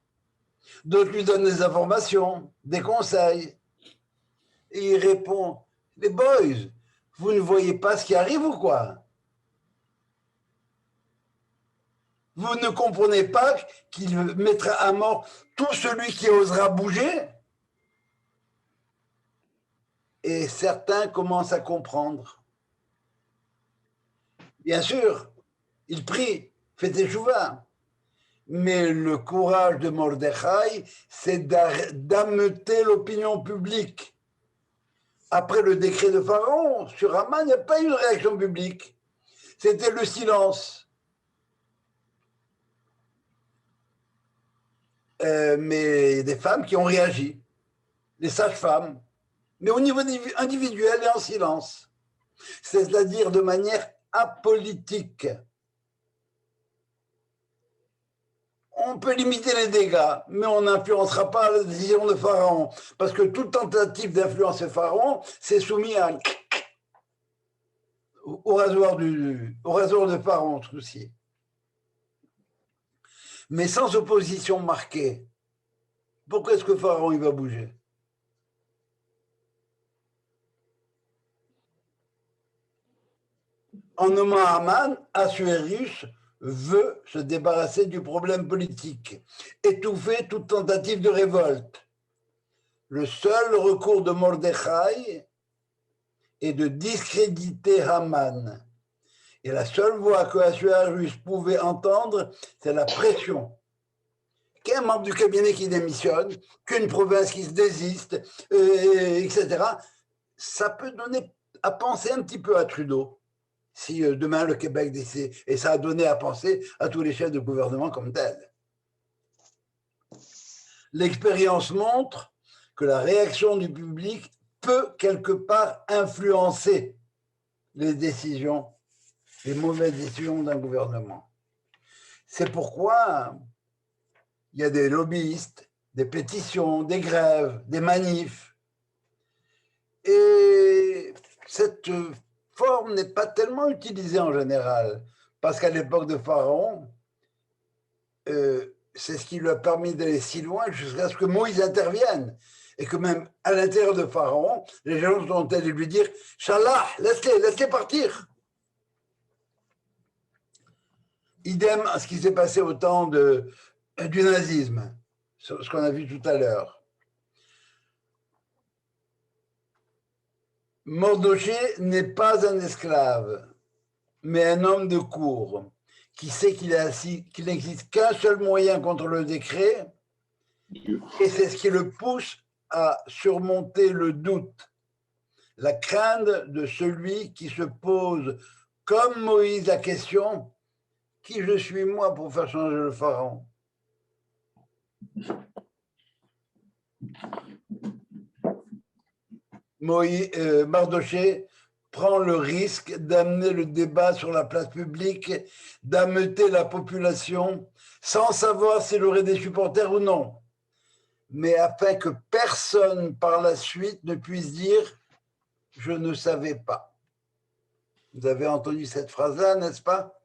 D'autres lui donnent des informations, des conseils. Et il répond, les boys, vous ne voyez pas ce qui arrive ou quoi? Vous ne comprenez pas qu'il mettra à mort tout celui qui osera bouger? Et certains commencent à comprendre. Bien sûr, il prie, fait teshuva. Mais le courage de Mordechai, c'est d'ameuter l'opinion publique. Après le décret de Pharaon, sur Haman, il n'y a pas eu de réaction publique. C'était le silence. Mais il y a des femmes qui ont réagi, les sages-femmes, mais au niveau individuel et en silence. C'est-à-dire de manière apolitique. On peut limiter les dégâts, mais on n'influencera pas la décision de Pharaon, parce que toute tentative d'influencer Pharaon, c'est soumis au rasoir de Pharaon, ce coup-ci. Mais sans opposition marquée. Pourquoi est-ce que Pharaon il va bouger? En nommant Haman, Assuérus veut se débarrasser du problème politique, étouffer toute tentative de révolte. Le seul recours de Mordechai est de discréditer Haman. Et la seule voix que Assuérus pouvait entendre, c'est la pression. Qu'un membre du cabinet qui démissionne, qu'une province qui se désiste, etc. Ça peut donner à penser un petit peu à Trudeau. Si demain le Québec décide, et ça a donné à penser à tous les chefs de gouvernement comme tels. L'expérience montre que la réaction du public peut quelque part influencer les décisions, les mauvaises décisions d'un gouvernement. C'est pourquoi il y a des lobbyistes, des pétitions, des grèves, des manifs. Et cette forme n'est pas tellement utilisée en général, parce qu'à l'époque de Pharaon, c'est ce qui lui a permis d'aller si loin jusqu'à ce que Moïse intervienne, et que même à l'intérieur de Pharaon, les gens sont allés lui dire « Shallah, laisse-les partir !» Idem à ce qui s'est passé au temps du nazisme, ce qu'on a vu tout à l'heure. Mardoché n'est pas un esclave, mais un homme de cour qui sait qu'il n'existe qu'un seul moyen contre le décret, et c'est ce qui le pousse à surmonter le doute, la crainte de celui qui se pose, comme Moïse, la question « Qui je suis moi pour faire changer le Pharaon ?» Mardoché prend le risque d'amener le débat sur la place publique, d'ameuter la population, sans savoir s'il aurait des supporters ou non, mais afin que personne par la suite ne puisse dire « je ne savais pas ». Vous avez entendu cette phrase-là, n'est-ce pas?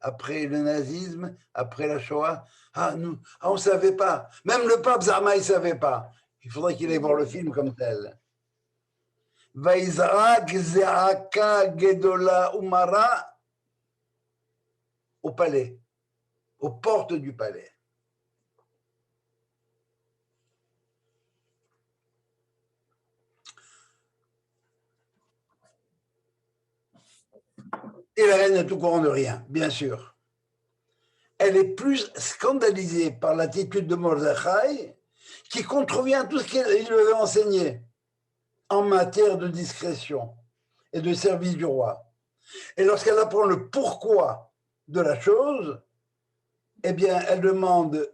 Après le nazisme, après la Shoah, on ne savait pas. Même le pape Zama, il ne savait pas. Il faudrait qu'il aille voir le film comme tel. Vaïzrak Zeaka Gedola Umara au palais, aux portes du palais. Et la reine est au courant de rien, bien sûr. Elle est plus scandalisée par l'attitude de Mordechai qui contrevient tout ce qu'il lui avait enseigné en matière de discrétion et de service du roi. Et lorsqu'elle apprend le pourquoi de la chose, eh bien, elle demande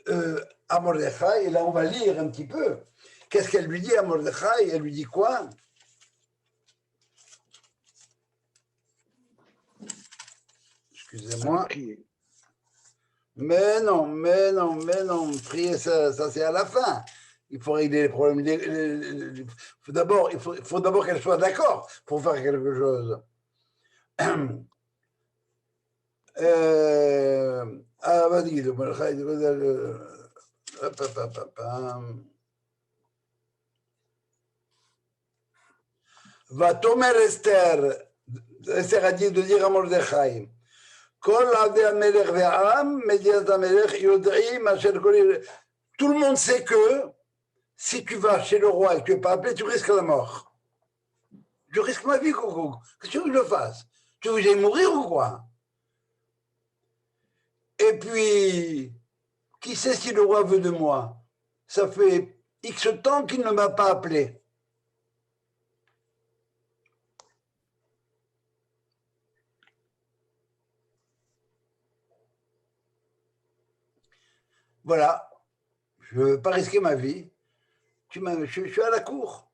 à Mordechai, et là on va lire un petit peu, qu'est-ce qu'elle lui dit à Mordechai? Elle lui dit quoi? Excusez-moi. Prier. Mais non. Prier, ça c'est à la fin. Il faut régler les problèmes. Il faut d'abord qu'elle soit d'accord pour faire quelque chose. Vas-y, Vatomer Esther a dit de dire à Mordechai, tout le monde sait que si tu vas chez le roi et que tu n'es pas appelé, tu risques la mort. Je risque ma vie, Coco. Qu'est-ce que tu veux que je fasse? Tu veux que j'aille mourir ou quoi? Et puis, qui sait si le roi veut de moi? Ça fait X temps qu'il ne m'a pas appelé. Voilà, je ne veux pas risquer ma vie. Je suis à la cour.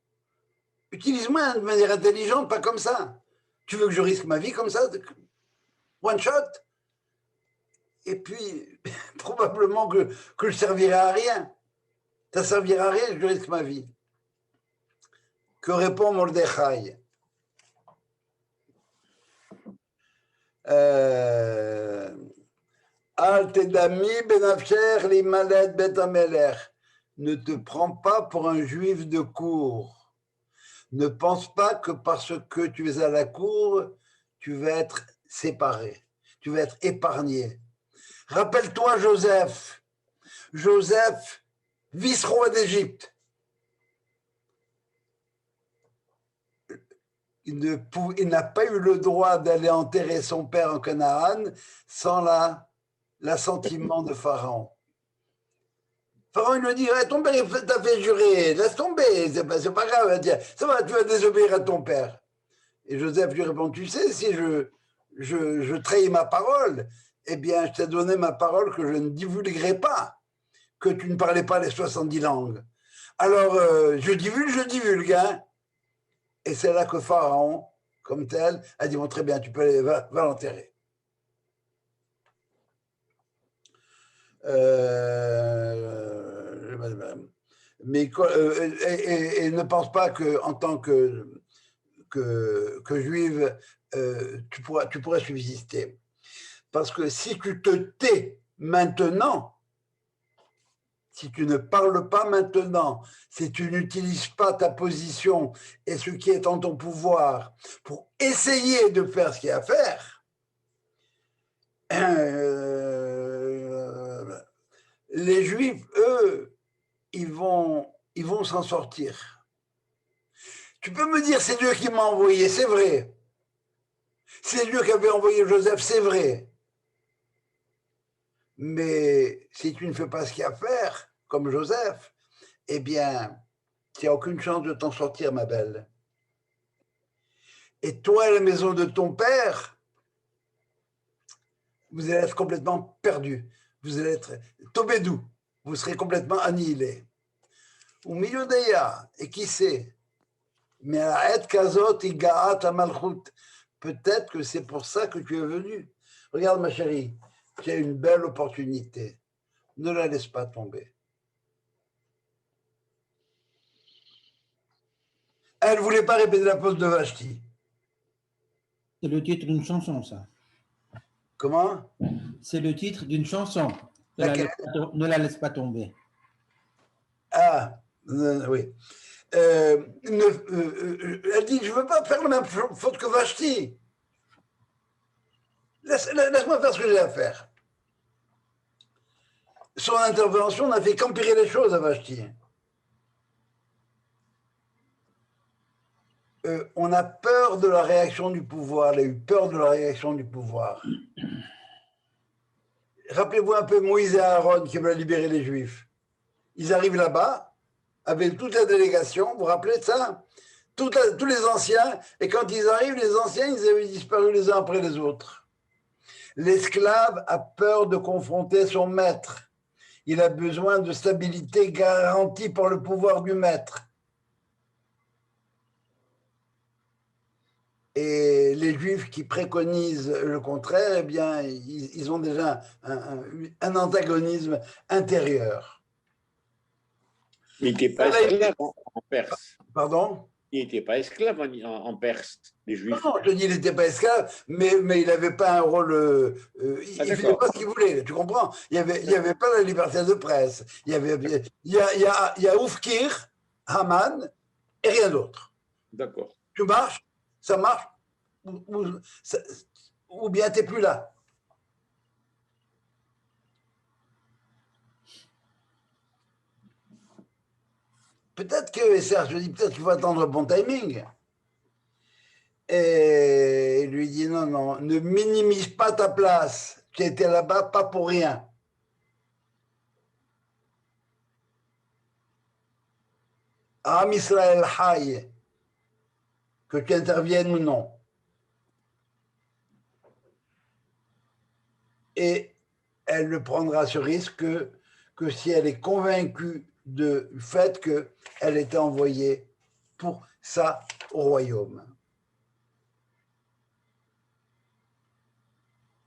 Utilise-moi de manière intelligente, pas comme ça. Tu veux que je risque ma vie comme ça? One shot? Et puis, probablement que je ne servirai à rien. Ça ne servira à rien, je risque ma vie. Que répond Mordechai? Al tedami benafsher limalet bet amelech. Ne te prends pas pour un juif de cour. Ne pense pas que parce que tu es à la cour, tu vas être séparé, tu vas être épargné. Rappelle-toi Joseph, vice-roi d'Égypte. Il n'a pas eu le droit d'aller enterrer son père en Canaan sans l'assentiment de Pharaon. Pharaon il lui dit, ton père t'a fait jurer, laisse tomber, c'est pas grave, ça va, tu vas désobéir à ton père. Et Joseph lui répond, tu sais, si je trahis ma parole, eh bien, je t'ai donné ma parole que je ne divulguerai pas, que tu ne parlais pas les 70 langues. Alors, je divulgue, hein. Et c'est là que Pharaon, comme tel, a dit, bon, très bien, tu peux aller, va l'enterrer. Mais et ne pense pas qu'en tant que juive, tu pourrais subsister. Parce que si tu te tais maintenant, si tu ne parles pas maintenant, si tu n'utilises pas ta position et ce qui est en ton pouvoir pour essayer de faire ce qu'il y a à faire, les Juifs, eux, ils vont s'en sortir. Tu peux me dire, c'est Dieu qui m'a envoyé, c'est vrai. C'est Dieu qui avait envoyé Joseph, c'est vrai. Mais si tu ne fais pas ce qu'il y a à faire, comme Joseph, eh bien, tu n'as aucune chance de t'en sortir, ma belle. Et toi, à la maison de ton père, vous allez être complètement perdu. Vous allez être Tobédou. Vous serez complètement annihilé. Ou Miyodaya, et qui sait? Mais à la Et Kazot, Igaat Amalchut. Peut-être que c'est pour ça que tu es venu. Regarde, ma chérie, tu as une belle opportunité. Ne la laisse pas tomber. Elle ne voulait pas répéter la pause de Vashti. C'est le titre d'une chanson, ça. Comment? C'est le titre d'une chanson. Ne la laisse pas tomber. Ah, oui. Elle dit, je ne veux pas faire la même faute que Vashti. Laisse-moi faire ce que j'ai à faire. Son intervention n'a fait qu'empirer les choses à Vashti. On a peur de la réaction du pouvoir. Elle a eu peur de la réaction du pouvoir. Rappelez-vous un peu Moïse et Aaron qui veulent libérer les Juifs. Ils arrivent là-bas avec toute la délégation. Vous vous rappelez de ça? Tous les anciens. Et quand ils arrivent, les anciens, ils avaient disparu les uns après les autres. L'esclave a peur de confronter son maître. Il a besoin de stabilité garantie par le pouvoir du maître. Et les Juifs qui préconisent le contraire, eh bien, ils ont déjà un antagonisme intérieur. Il n'était pas esclave en Perse. Pardon? Il n'était pas esclave en Perse, les Juifs. Non, je dis qu'il n'était pas esclave, mais il n'avait pas un rôle. Il ne faisait pas ce qu'il voulait, tu comprends? Il n'y avait pas la liberté de presse. Il y a Oufkir, Haman et rien d'autre. D'accord. Tu marches, ça marche, ou bien tu n'es plus là. Peut-être que, Serge, je dis peut-être qu'il faut attendre le bon timing. Et il lui dit non, non, ne minimise pas ta place. Tu étais là-bas pas pour rien. Am Israël Hay, que tu interviennes ou non. Et elle ne prendra ce risque que si elle est convaincue du fait qu'elle était envoyée pour ça au royaume.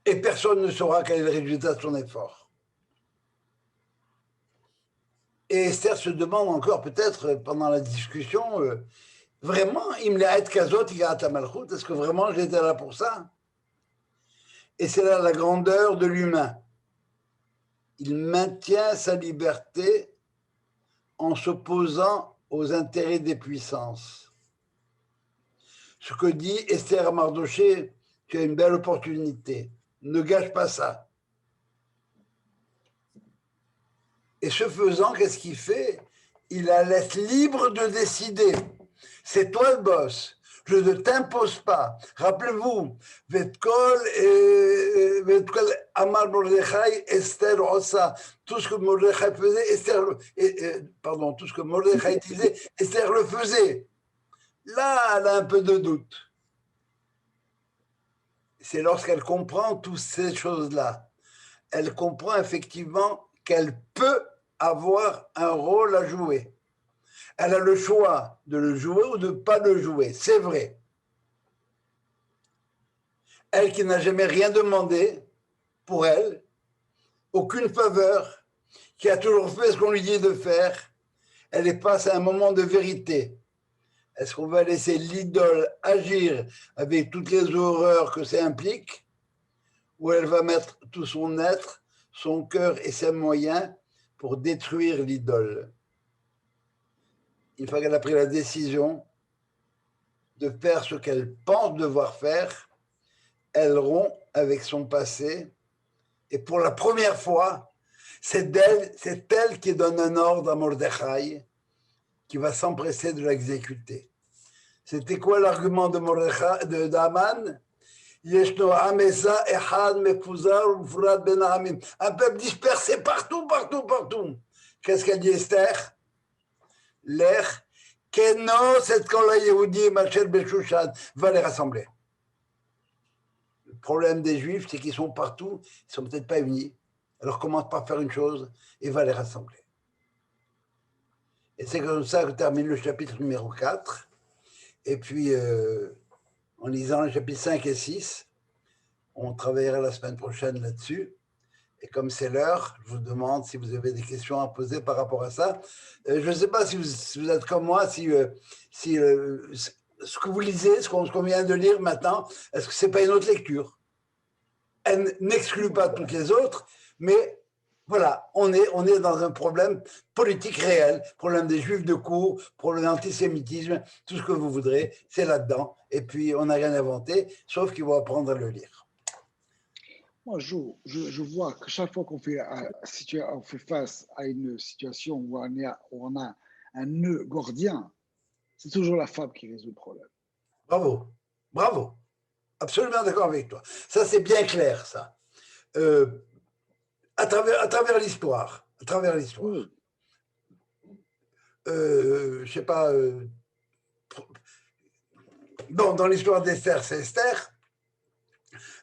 Et personne ne saura quel est le résultat de son effort. Et Esther se demande encore peut-être pendant la discussion, vraiment, est-ce que vraiment j'étais là pour ça? Et c'est là la grandeur de l'humain. Il maintient sa liberté en s'opposant aux intérêts des puissances. Ce que dit Esther à Mardoché, tu as une belle opportunité. Ne gâche pas ça. Et ce faisant, qu'est-ce qu'il fait? Il la laisse libre de décider. C'est toi le boss. Je ne t'impose pas. Rappelez-vous, Vetkol Amar Mordechai, Esther Osa. Tout ce que Mordechai faisait, tout ce que Mordechai disait, Esther le faisait. Là, elle a un peu de doute. C'est lorsqu'elle comprend toutes ces choses-là. Elle comprend effectivement qu'elle peut avoir un rôle à jouer. Elle a le choix de le jouer ou de ne pas le jouer. C'est vrai. Elle qui n'a jamais rien demandé pour elle, aucune faveur, qui a toujours fait ce qu'on lui dit de faire, elle est face à un moment de vérité. Est-ce qu'on va laisser l'idole agir avec toutes les horreurs que ça implique, ou elle va mettre tout son être, son cœur et ses moyens pour détruire l'idole? Une fois qu'elle a pris la décision de faire ce qu'elle pense devoir faire, elle rompt avec son passé, et pour la première fois, c'est elle qui donne un ordre à Mordechai, qui va s'empresser de l'exécuter. C'était quoi l'argument de Haman? Un peuple dispersé partout, partout, partout. Qu'est-ce qu'a dit Esther? L'air, Keno, cette qu'on Yehudi, Machel Beshushan, va les rassembler. Le problème des Juifs, c'est qu'ils sont partout, ils ne sont peut-être pas unis. Alors commence par faire une chose et va les rassembler. Et c'est comme ça que termine le chapitre numéro 4. Et puis, en lisant les chapitres 5 et 6, on travaillera la semaine prochaine là-dessus. Et comme c'est l'heure, je vous demande si vous avez des questions à poser par rapport à ça. Je ne sais pas si vous êtes comme moi, si ce que vous lisez, ce qu'on vient de lire maintenant, est-ce que ce n'est pas une autre lecture? Elle n'exclut pas toutes les autres, mais voilà, on est dans un problème politique réel, problème des Juifs de cour, problème d'antisémitisme, tout ce que vous voudrez, c'est là-dedans. Et puis, on n'a rien inventé, sauf qu'il faut apprendre à le lire. Moi, je vois que chaque fois qu'on fait face à une situation où on a un nœud gordien, c'est toujours la femme qui résout le problème. Bravo, bravo. Absolument d'accord avec toi. Ça, c'est bien clair, ça. À travers l'histoire. À travers l'histoire. Oui. Je ne sais pas. Bon, dans l'histoire d'Esther, c'est Esther.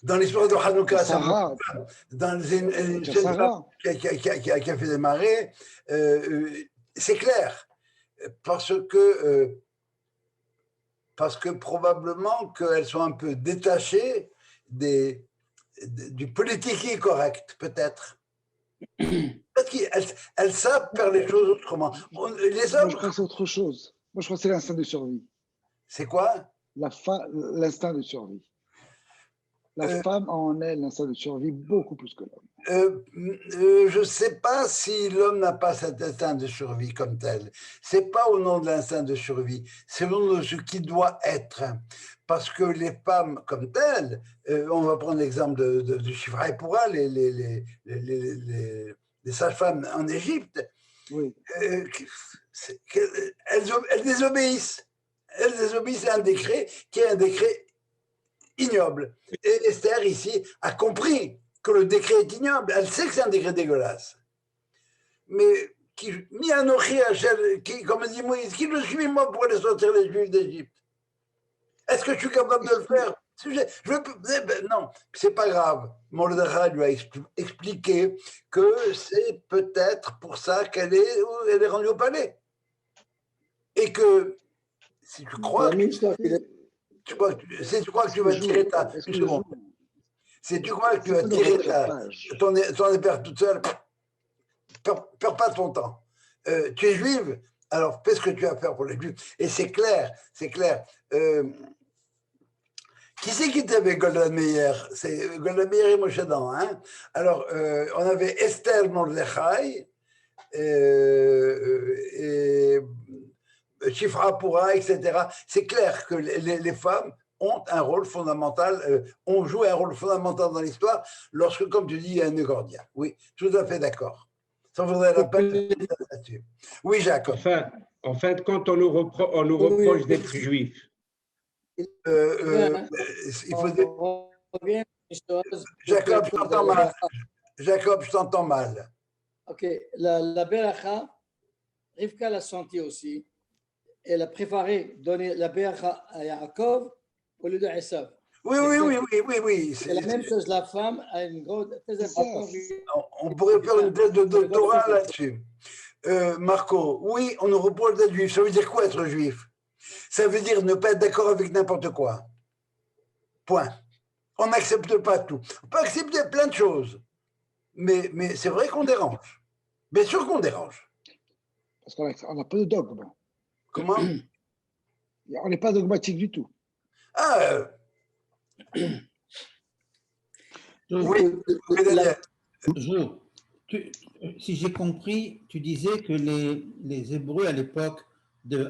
Dans l'histoire de Hanouka, Sarah. Dans une qui a fait démarrer, c'est clair. Parce que parce que probablement qu'elles sont un peu détachées du politique correct, peut-être. Peut-être qu'elles savent faire les choses autrement. Les Moi, hommes, je crois que c'est autre chose. Moi, je crois que c'est l'instinct de survie. c'est quoi? L'instinct de survie. La femme a en elle l'instinct de survie beaucoup plus que l'homme. Je ne sais pas si l'homme n'a pas cet instinct de survie comme tel. C'est pas au nom de l'instinct de survie, c'est au nom de ce qui doit être. Parce que les femmes comme telles, on va prendre l'exemple de Shifra et Poura, les sages-femmes en Égypte, Oui. elles désobéissent. Elles désobéissent à un décret qui est un décret ignoble. Et Esther, ici, a compris que le décret est ignoble. Elle sait que c'est un décret dégueulasse. Mais, comme dit Moïse, qui le suit moi pour aller sortir les Juifs d'Égypte? Est-ce que je suis capable de le faire? Non, c'est pas grave. Mordechai lui a expliqué que c'est peut-être pour ça qu'elle est rendue au palais. Et que, si tu crois... Si tu crois que tu vas tirer ta... Si tu crois que tu vas tirer ton épée toute seule, perds pas ton temps. Tu es juive, alors fais ce que tu as à faire pour les juifs. Et c'est clair, c'est clair. Qui c'est qui était avec Golda Meir? C'est Golda Meir et Moshe Dan. Hein? Alors, on avait Esther Mordechai et Shifra Poura, etc. C'est clair que les femmes ont un rôle fondamental, ont joué un rôle fondamental dans l'histoire lorsque, comme tu dis, il y a un nœud gordien. Oui, tout à fait d'accord. Ça vaudrait la peine là-dessus. Oui, Jacques. En fait, quand on nous reproche d'être juifs. Il faut dire... Jacob, je t'entends mal. Jacob, je t'entends mal. Ok, la Beracha, Rivka l'a senti aussi. Elle a préféré donner la Beracha à Yaakov au lieu de Esav. Oui. C'est la même chose, la femme a une grande... On pourrait faire une thèse de doctorat là-dessus. Marco, oui, on nous reproche d'être juif. Ça veut dire quoi être juif? Ça veut dire ne pas être d'accord avec n'importe quoi. Point. On n'accepte pas tout. On peut accepter plein de choses. Mais c'est vrai qu'on dérange. Bien sûr qu'on dérange. Parce qu'on n'a pas de dogme. Comment? On n'est pas dogmatique du tout. Ah oui, si j'ai compris, tu disais que les Hébreux à l'époque de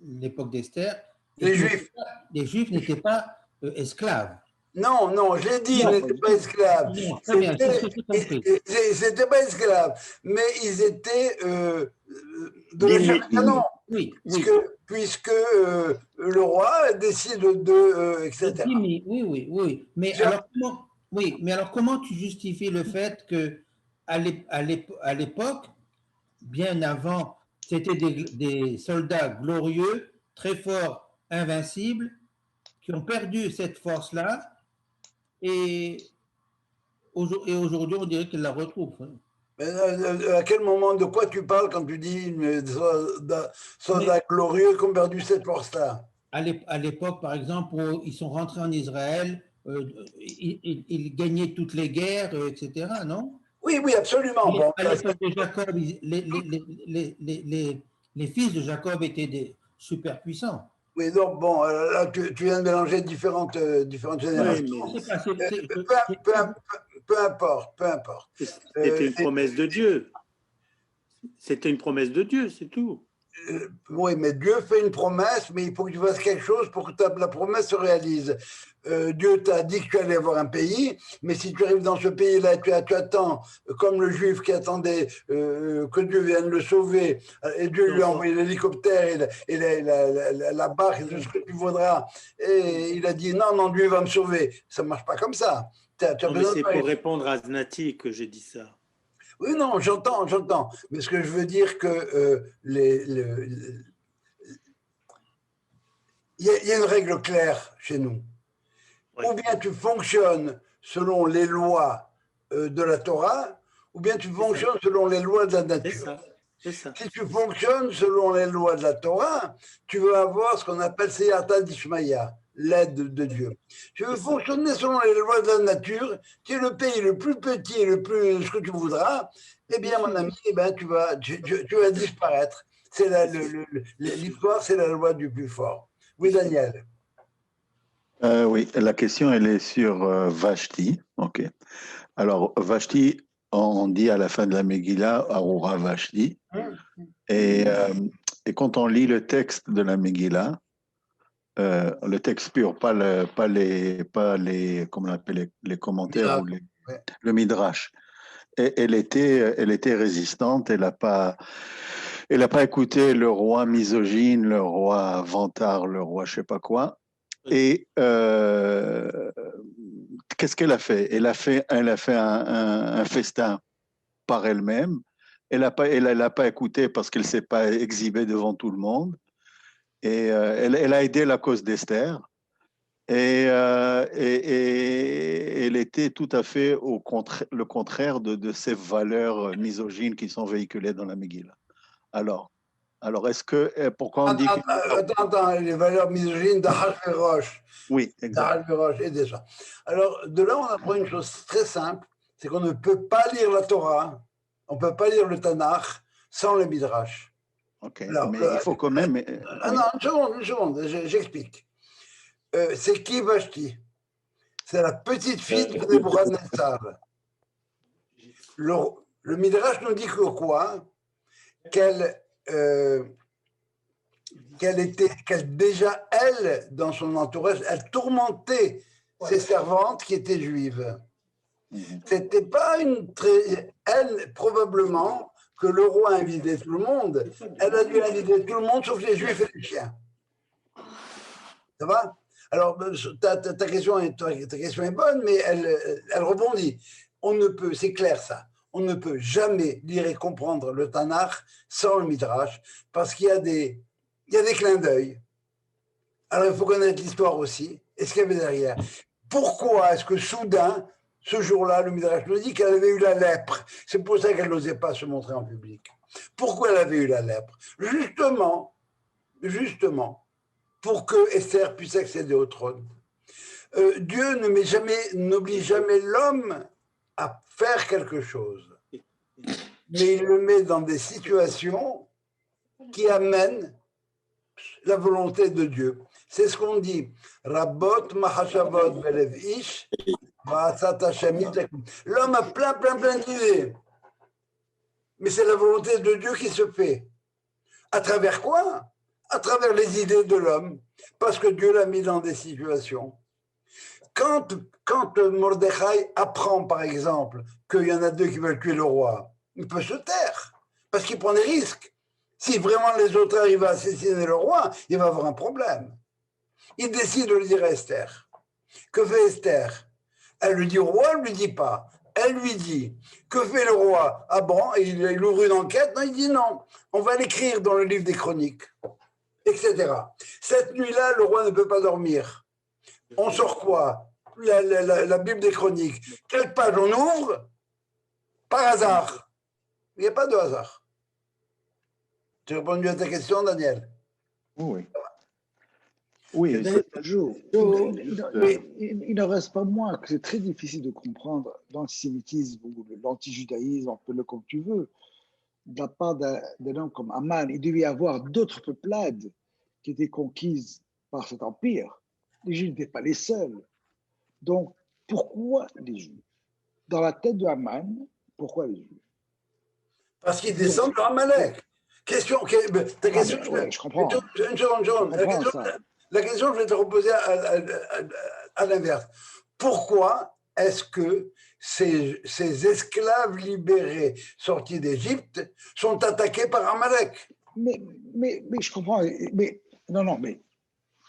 l'époque d'Esther, les Juifs n'étaient pas esclaves. Non, je l'ai dit, ils n'étaient pas esclaves. C'était pas esclaves, mais ils étaient de la chair de canon. Oui. Puisque le roi décide de etc. Oui. Mais alors comment tu justifies le fait que à l'époque, bien avant, c'était des soldats glorieux, très forts, invincibles, qui ont perdu cette force-là, et aujourd'hui, on dirait qu'ils la retrouvent. Mais à quel moment, de quoi tu parles quand tu dis soldats glorieux qui ont perdu cette force-là? À l'époque, par exemple, où ils sont rentrés en Israël, ils gagnaient toutes les guerres, etc., non? Oui, absolument. Bon, à l'époque de Jacob, les fils de Jacob étaient des super puissants. Oui, donc bon, là, tu viens de mélanger différentes générations. Peu importe. C'était une promesse de Dieu. C'était une promesse de Dieu, c'est tout. Oui, mais Dieu fait une promesse, mais il faut que tu fasses quelque chose pour que la promesse se réalise. Dieu t'a dit que tu allais avoir un pays, mais si tu arrives dans ce pays-là, tu attends, comme le juif qui attendait que Dieu vienne le sauver, et Dieu lui a envoyé l'hélicoptère et la barque, et tout ce que tu voudras, et il a dit non, Dieu va me sauver. Ça ne marche pas comme ça. Mais c'est pour répondre à Znati que j'ai dit ça. Oui, non, j'entends. Mais ce que je veux dire que il y a une règle claire chez nous. Oui. Ou bien tu fonctionnes selon les lois de la Torah, ou bien tu fonctionnes selon les lois de la nature. C'est ça. Si tu fonctionnes selon les lois de la Torah, tu vas avoir ce qu'on appelle Seyata d'Ishmaïa, l'aide de Dieu. Tu veux fonctionner selon les lois de la nature, qui est le pays le plus petit, le plus ce que tu voudras, eh bien, mon ami, eh ben, tu vas disparaître. C'est l'histoire, c'est la loi du plus fort. Oui, Daniel. Oui, la question, elle est sur Vashti. OK. Alors, Vashti, on dit à la fin de la Megillah, Arura Vashti. Et quand on lit le texte de la Megillah, le texte pur, pas les comment on appelle, les commentaires ou le Midrash. Et elle était résistante, elle n'a pas écouté le roi misogyne, le roi vantard, le roi je sais pas quoi. Et qu'est-ce qu'elle a fait? Elle a fait un festin par elle-même. Elle l'a pas écouté parce qu'elle s'est pas exhibée devant tout le monde. Et elle a aidé la cause d'Esther. Et elle était tout à fait le contraire de ces valeurs misogynes qui sont véhiculées dans la Megillah. Alors est-ce que pourquoi on dit attends, les valeurs misogynes d'Achashverosh. Oui, exactement. Et déjà. Alors, de là, on apprend une chose très simple, c'est qu'on ne peut pas lire la Torah, on ne peut pas lire le Tanakh sans le Midrash. Ok, alors, mais il faut quand même... Non, une seconde, j'explique. C'est qui Vashti? C'est la petite fille de Nebuchadnezzar. Le Midrash nous dit que quoi? Qu'elle déjà, elle, dans son entourage, elle tourmentait ses servantes qui étaient juives. C'était pas elle, probablement, que le roi invitait tout le monde. Elle a dû inviter tout le monde, sauf les juifs et les chiens. Ça va? Alors, ta question est bonne, mais elle rebondit. On ne peut, c'est clair ça, on ne peut jamais lire et comprendre le Tanakh sans le Midrash, parce qu'il y a des clins d'œil. Alors, il faut connaître l'histoire aussi, et ce qu'il y avait derrière. Pourquoi est-ce que soudain, ce jour-là, le Midrash nous dit qu'elle avait eu la lèpre? C'est pour ça qu'elle n'osait pas se montrer en public. Pourquoi elle avait eu la lèpre? Justement, pour que Esther puisse accéder au trône. Dieu n'oblige jamais l'homme à faire quelque chose, mais il le met dans des situations qui amènent la volonté de Dieu. C'est ce qu'on dit. Rabot mahashavot belev ish va'atzat Hashem. L'homme a plein d'idées, mais c'est la volonté de Dieu qui se fait. À travers quoi? À travers les idées de l'homme, parce que Dieu l'a mis dans des situations. Quand Mordechai apprend, par exemple, qu'il y en a deux qui veulent tuer le roi, il peut se taire, parce qu'il prend des risques. Si vraiment les autres arrivent à assassiner le roi, il va avoir un problème. Il décide de le dire à Esther. Que fait Esther? Elle lui dit au roi, elle ne lui dit pas. Elle lui dit, que fait le roi? Ah bon, il ouvre une enquête? Non, il dit non, on va l'écrire dans le livre des chroniques, etc. Cette nuit-là, le roi ne peut pas dormir. On sort quoi? La Bible des chroniques. Quelle page on ouvre? Par hasard. Il n'y a pas de hasard. Tu as répondu à ta question, Daniel? Oui. Il ne reste pas moins que c'est très difficile de comprendre l'antisémitisme ou l'antijudaïsme, appelle-le comme tu veux, de la part d'un homme comme Aman. Il devait y avoir d'autres peuplades qui étaient conquises par cet empire. Les Juifs n'étaient pas les seuls. Donc, pourquoi les Juifs? Dans la tête de Aman, pourquoi les Juifs? Parce qu'ils descendent de Amalek. Ta question, je comprends. Une seconde. La question, je vais te reposer à l'inverse. Pourquoi est-ce que ces esclaves libérés sortis d'Égypte sont attaqués par Amalek? Mais je comprends. Mais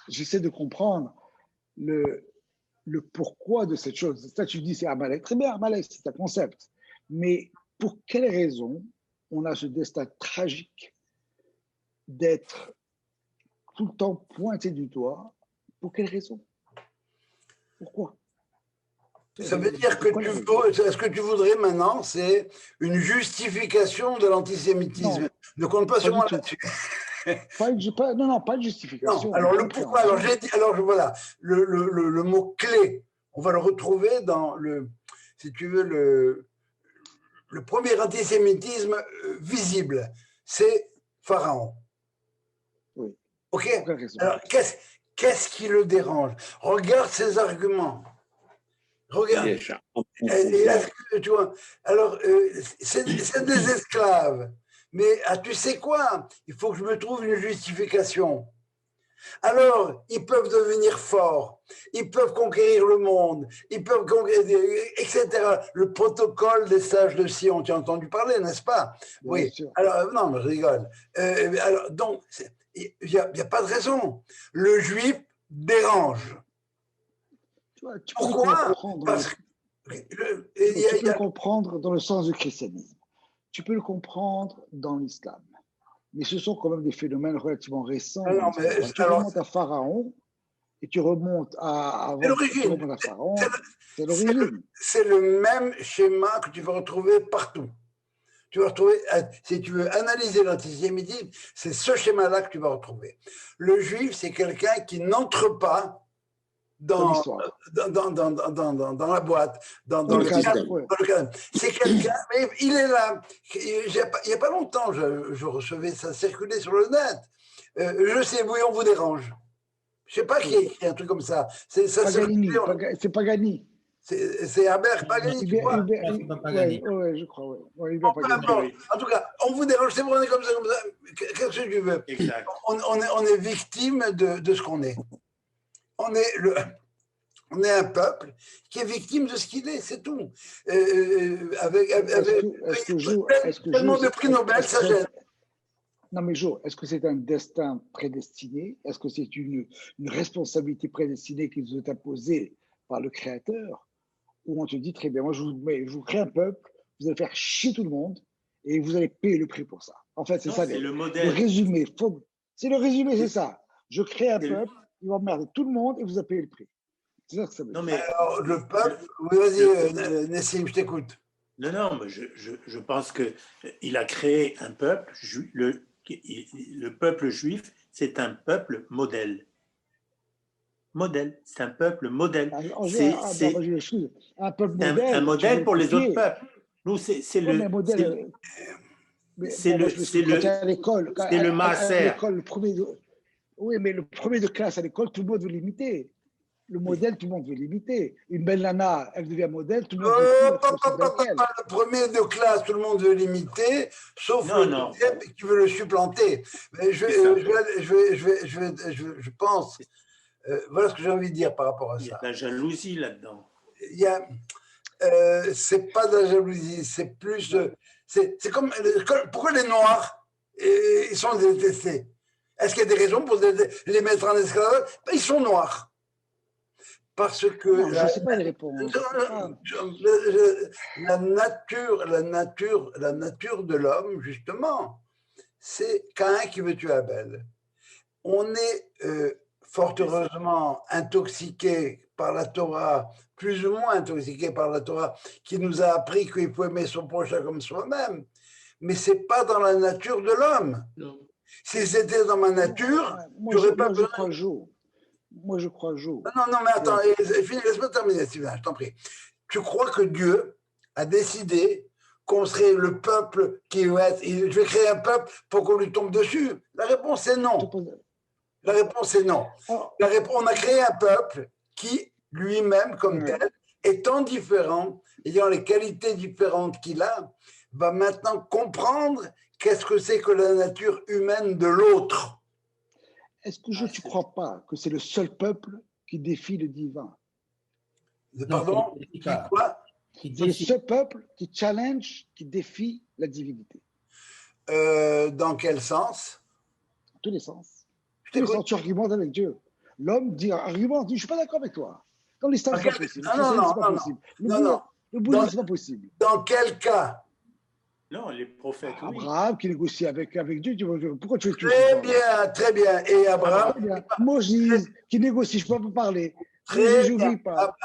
j'essaie de comprendre le pourquoi de cette chose. Ça, tu dis c'est Amalek. Très bien, Amalek, c'est un concept. Mais pour quelle raison on a ce destin tragique d'être tout le temps pointé du doigt? Pour quelle raison? Pourquoi? Ça veut dire que ce que tu voudrais maintenant, c'est une justification de l'antisémitisme. Ne compte pas sur moi là-dessus. Non, pas de justification. Non, alors le pourquoi, alors j'ai dit, alors voilà, le mot clé, on va le retrouver dans si tu veux, le premier antisémitisme visible, c'est Pharaon. Oui. Ok. Alors qu'est-ce qui le dérange? Regarde ses arguments. Regarde. Tu vois, alors, c'est des esclaves. Mais tu sais quoi? Il faut que je me trouve une justification. Alors, ils peuvent devenir forts, ils peuvent conquérir le monde, ils peuvent conquérir, etc. Le protocole des sages de Sion, tu as entendu parler, n'est-ce pas? Oui. Alors, non, mais je rigole. Alors, donc, il n'y a pas de raison. Le juif dérange. Pourquoi? Parce que tu peux le comprendre dans le sens du christianisme. Tu peux le comprendre dans l'islam. Mais ce sont quand même des phénomènes relativement récents. Tu remontes à Pharaon et tu remontes à Pharaon. C'est l'origine. C'est le même schéma que tu vas retrouver partout. Tu vas retrouver, si tu veux analyser l'antisémitisme, c'est ce schéma-là que tu vas retrouver. Le juif, c'est quelqu'un qui n'entre pas dans la boîte, dans le cadre. C'est quelqu'un, mais il est là. Il n'y a pas longtemps, je recevais ça circuler sur le net. Je sais, oui, on vous dérange. Je ne sais pas qui a écrit un truc comme ça. C'est Pagani. C'est Albert Pagani, tu vois. Oui, je crois, oui. En tout cas, on vous dérange, c'est bon, on est comme ça. Qu'est-ce que tu veux? On est victime de ce qu'on est. On est un peuple qui est victime de ce qu'il est, c'est tout. Tellement de prix Nobel, ça gêne. Non mais Jo, est-ce que c'est un destin prédestiné? Est-ce que c'est une responsabilité prédestinée qui nous est imposée par le Créateur? Ou on te dit, très bien, moi je vous crée un peuple, vous allez faire chier tout le monde et vous allez payer le prix pour ça. En fait, c'est ça le résumé. C'est le résumé, c'est ça. Je crée un peuple, il va emmerder tout le monde et vous allez payer le prix. C'est ça que ça veut dire. Non, mais alors, le peuple, oui, vas-y, Nessim, je t'écoute. Non, mais je pense qu'il a créé un peuple, le peuple juif, c'est un peuple modèle. C'est un peuple modèle. C'est un modèle pour les autres peuples. Nous, c'est le maaser. Oui, mais le premier de classe à l'école, tout le monde veut l'imiter. Le modèle, tout le monde veut l'imiter. Une belle nana, elle devient modèle, tout le monde veut le premier de classe, tout le monde veut l'imiter, sauf le deuxième qui veut le supplanter. Mais je pense, voilà ce que j'ai envie de dire par rapport à ça. Il y a de la jalousie là-dedans. C'est pas de la jalousie, c'est plus... C'est comme... Pourquoi les Noirs, ils sont détestés? Est-ce qu'il y a des raisons pour les mettre en esclavage? Ils sont noirs. Parce que je ne sais pas les réponses. La nature de l'homme, justement, c'est Caïn qui veut tuer Abel. On est fort heureusement intoxiqué par la Torah, plus ou moins intoxiqué par la Torah, qui nous a appris qu'il faut aimer son prochain comme soi-même. Mais ce n'est pas dans la nature de l'homme. Si c'était dans ma nature, je n'aurais pas besoin. Moi, je crois Jo. Non, mais attends, laisse-moi terminer, Sylvain, je t'en prie. Tu crois que Dieu a décidé qu'on serait le peuple qui va être... Je vais créer un peuple pour qu'on lui tombe dessus? La réponse est non. La réponse est non. On a créé un peuple qui, lui-même, comme tel, étant différent, ayant les qualités différentes qu'il a, va maintenant comprendre qu'est-ce que c'est que la nature humaine de l'autre. Est-ce que tu ne crois pas que c'est le seul peuple qui défie le divin? Pardon? C'est le seul peuple qui challenge, qui défie la divinité. Dans quel sens? Dans tous les sens. Tu argumentes avec Dieu. L'homme dit, argumente, dit, je ne suis pas d'accord avec toi. Dans l'histoire, c'est pas possible. Le bouddhisme, c'est pas possible. Dans quel cas? Non, les prophètes. Abraham qui négocie avec Dieu. Pourquoi tu veux tuer? Très bien. Et Abraham. Moïse qui négocie, je ne peux pas parler. Très bien.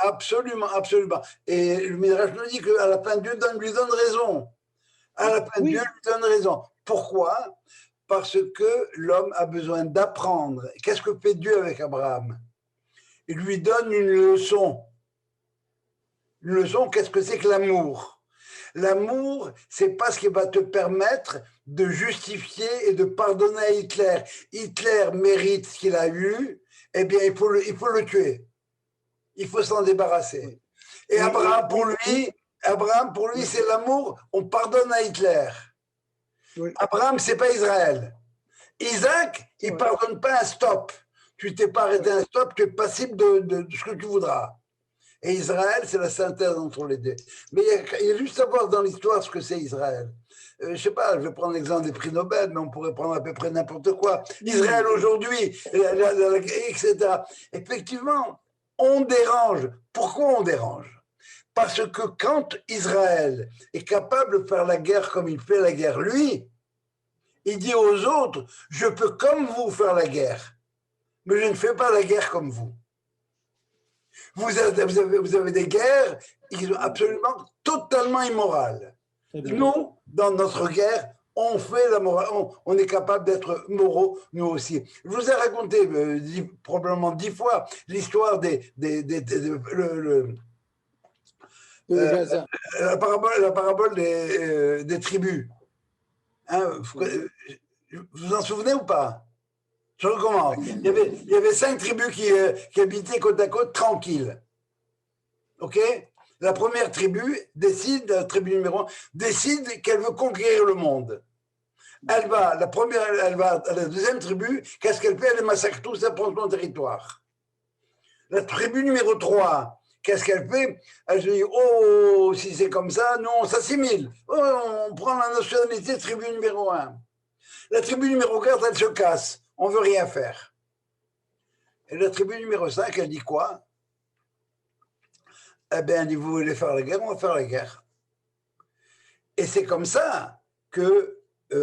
Absolument, absolument. Et le Midrash nous dit qu'à la fin, Dieu lui donne raison. À la fin, Dieu lui donne raison. Pourquoi? Parce que l'homme a besoin d'apprendre. Qu'est-ce que fait Dieu avec Abraham? Il lui donne une leçon. Une leçon, qu'est-ce que c'est que l'amour? L'amour, c'est pas ce qui va te permettre de justifier et de pardonner à Hitler. Hitler mérite ce qu'il a eu, eh bien, il faut le tuer. Il faut s'en débarrasser. Et Abraham, pour lui, c'est l'amour, on pardonne à Hitler. Abraham, c'est pas Israël. Isaac, il pardonne pas un stop. Tu t'es pas arrêté un stop, tu es passible de ce que tu voudras. Et Israël, c'est la synthèse entre les deux. Mais il y a juste à voir dans l'histoire ce que c'est Israël. Je sais pas, je vais prendre l'exemple des prix Nobel, mais on pourrait prendre à peu près n'importe quoi. Israël aujourd'hui, etc. Effectivement, on dérange. Pourquoi on dérange? Parce que quand Israël est capable de faire la guerre comme il fait la guerre, lui, il dit aux autres, je peux comme vous faire la guerre, mais je ne fais pas la guerre comme vous. Vous avez des guerres qui sont absolument totalement immorales. Nous, dans notre guerre, on fait la morale, on est capable d'être moraux, nous aussi. Je vous ai raconté probablement 10 fois l'histoire la parabole des tribus. Hein, vous vous en souvenez ou pas? Je recommence. Il y avait 5 tribus qui habitaient côte à côte tranquilles. OK? La première tribu décide, la tribu numéro 1, décide qu'elle veut conquérir le monde. Elle va à la deuxième tribu, qu'est-ce qu'elle fait? Elle massacre tout, ça prend son territoire. La tribu numéro 3, qu'est-ce qu'elle fait? Elle se dit, oh, si c'est comme ça, nous on s'assimile. Oh, on prend la nationalité tribu numéro 1. La tribu numéro 4, elle se casse. On ne veut rien faire. Et la tribu numéro 5, elle dit quoi? Eh bien, elle dit, vous voulez faire la guerre, on va faire la guerre. Et c'est comme ça que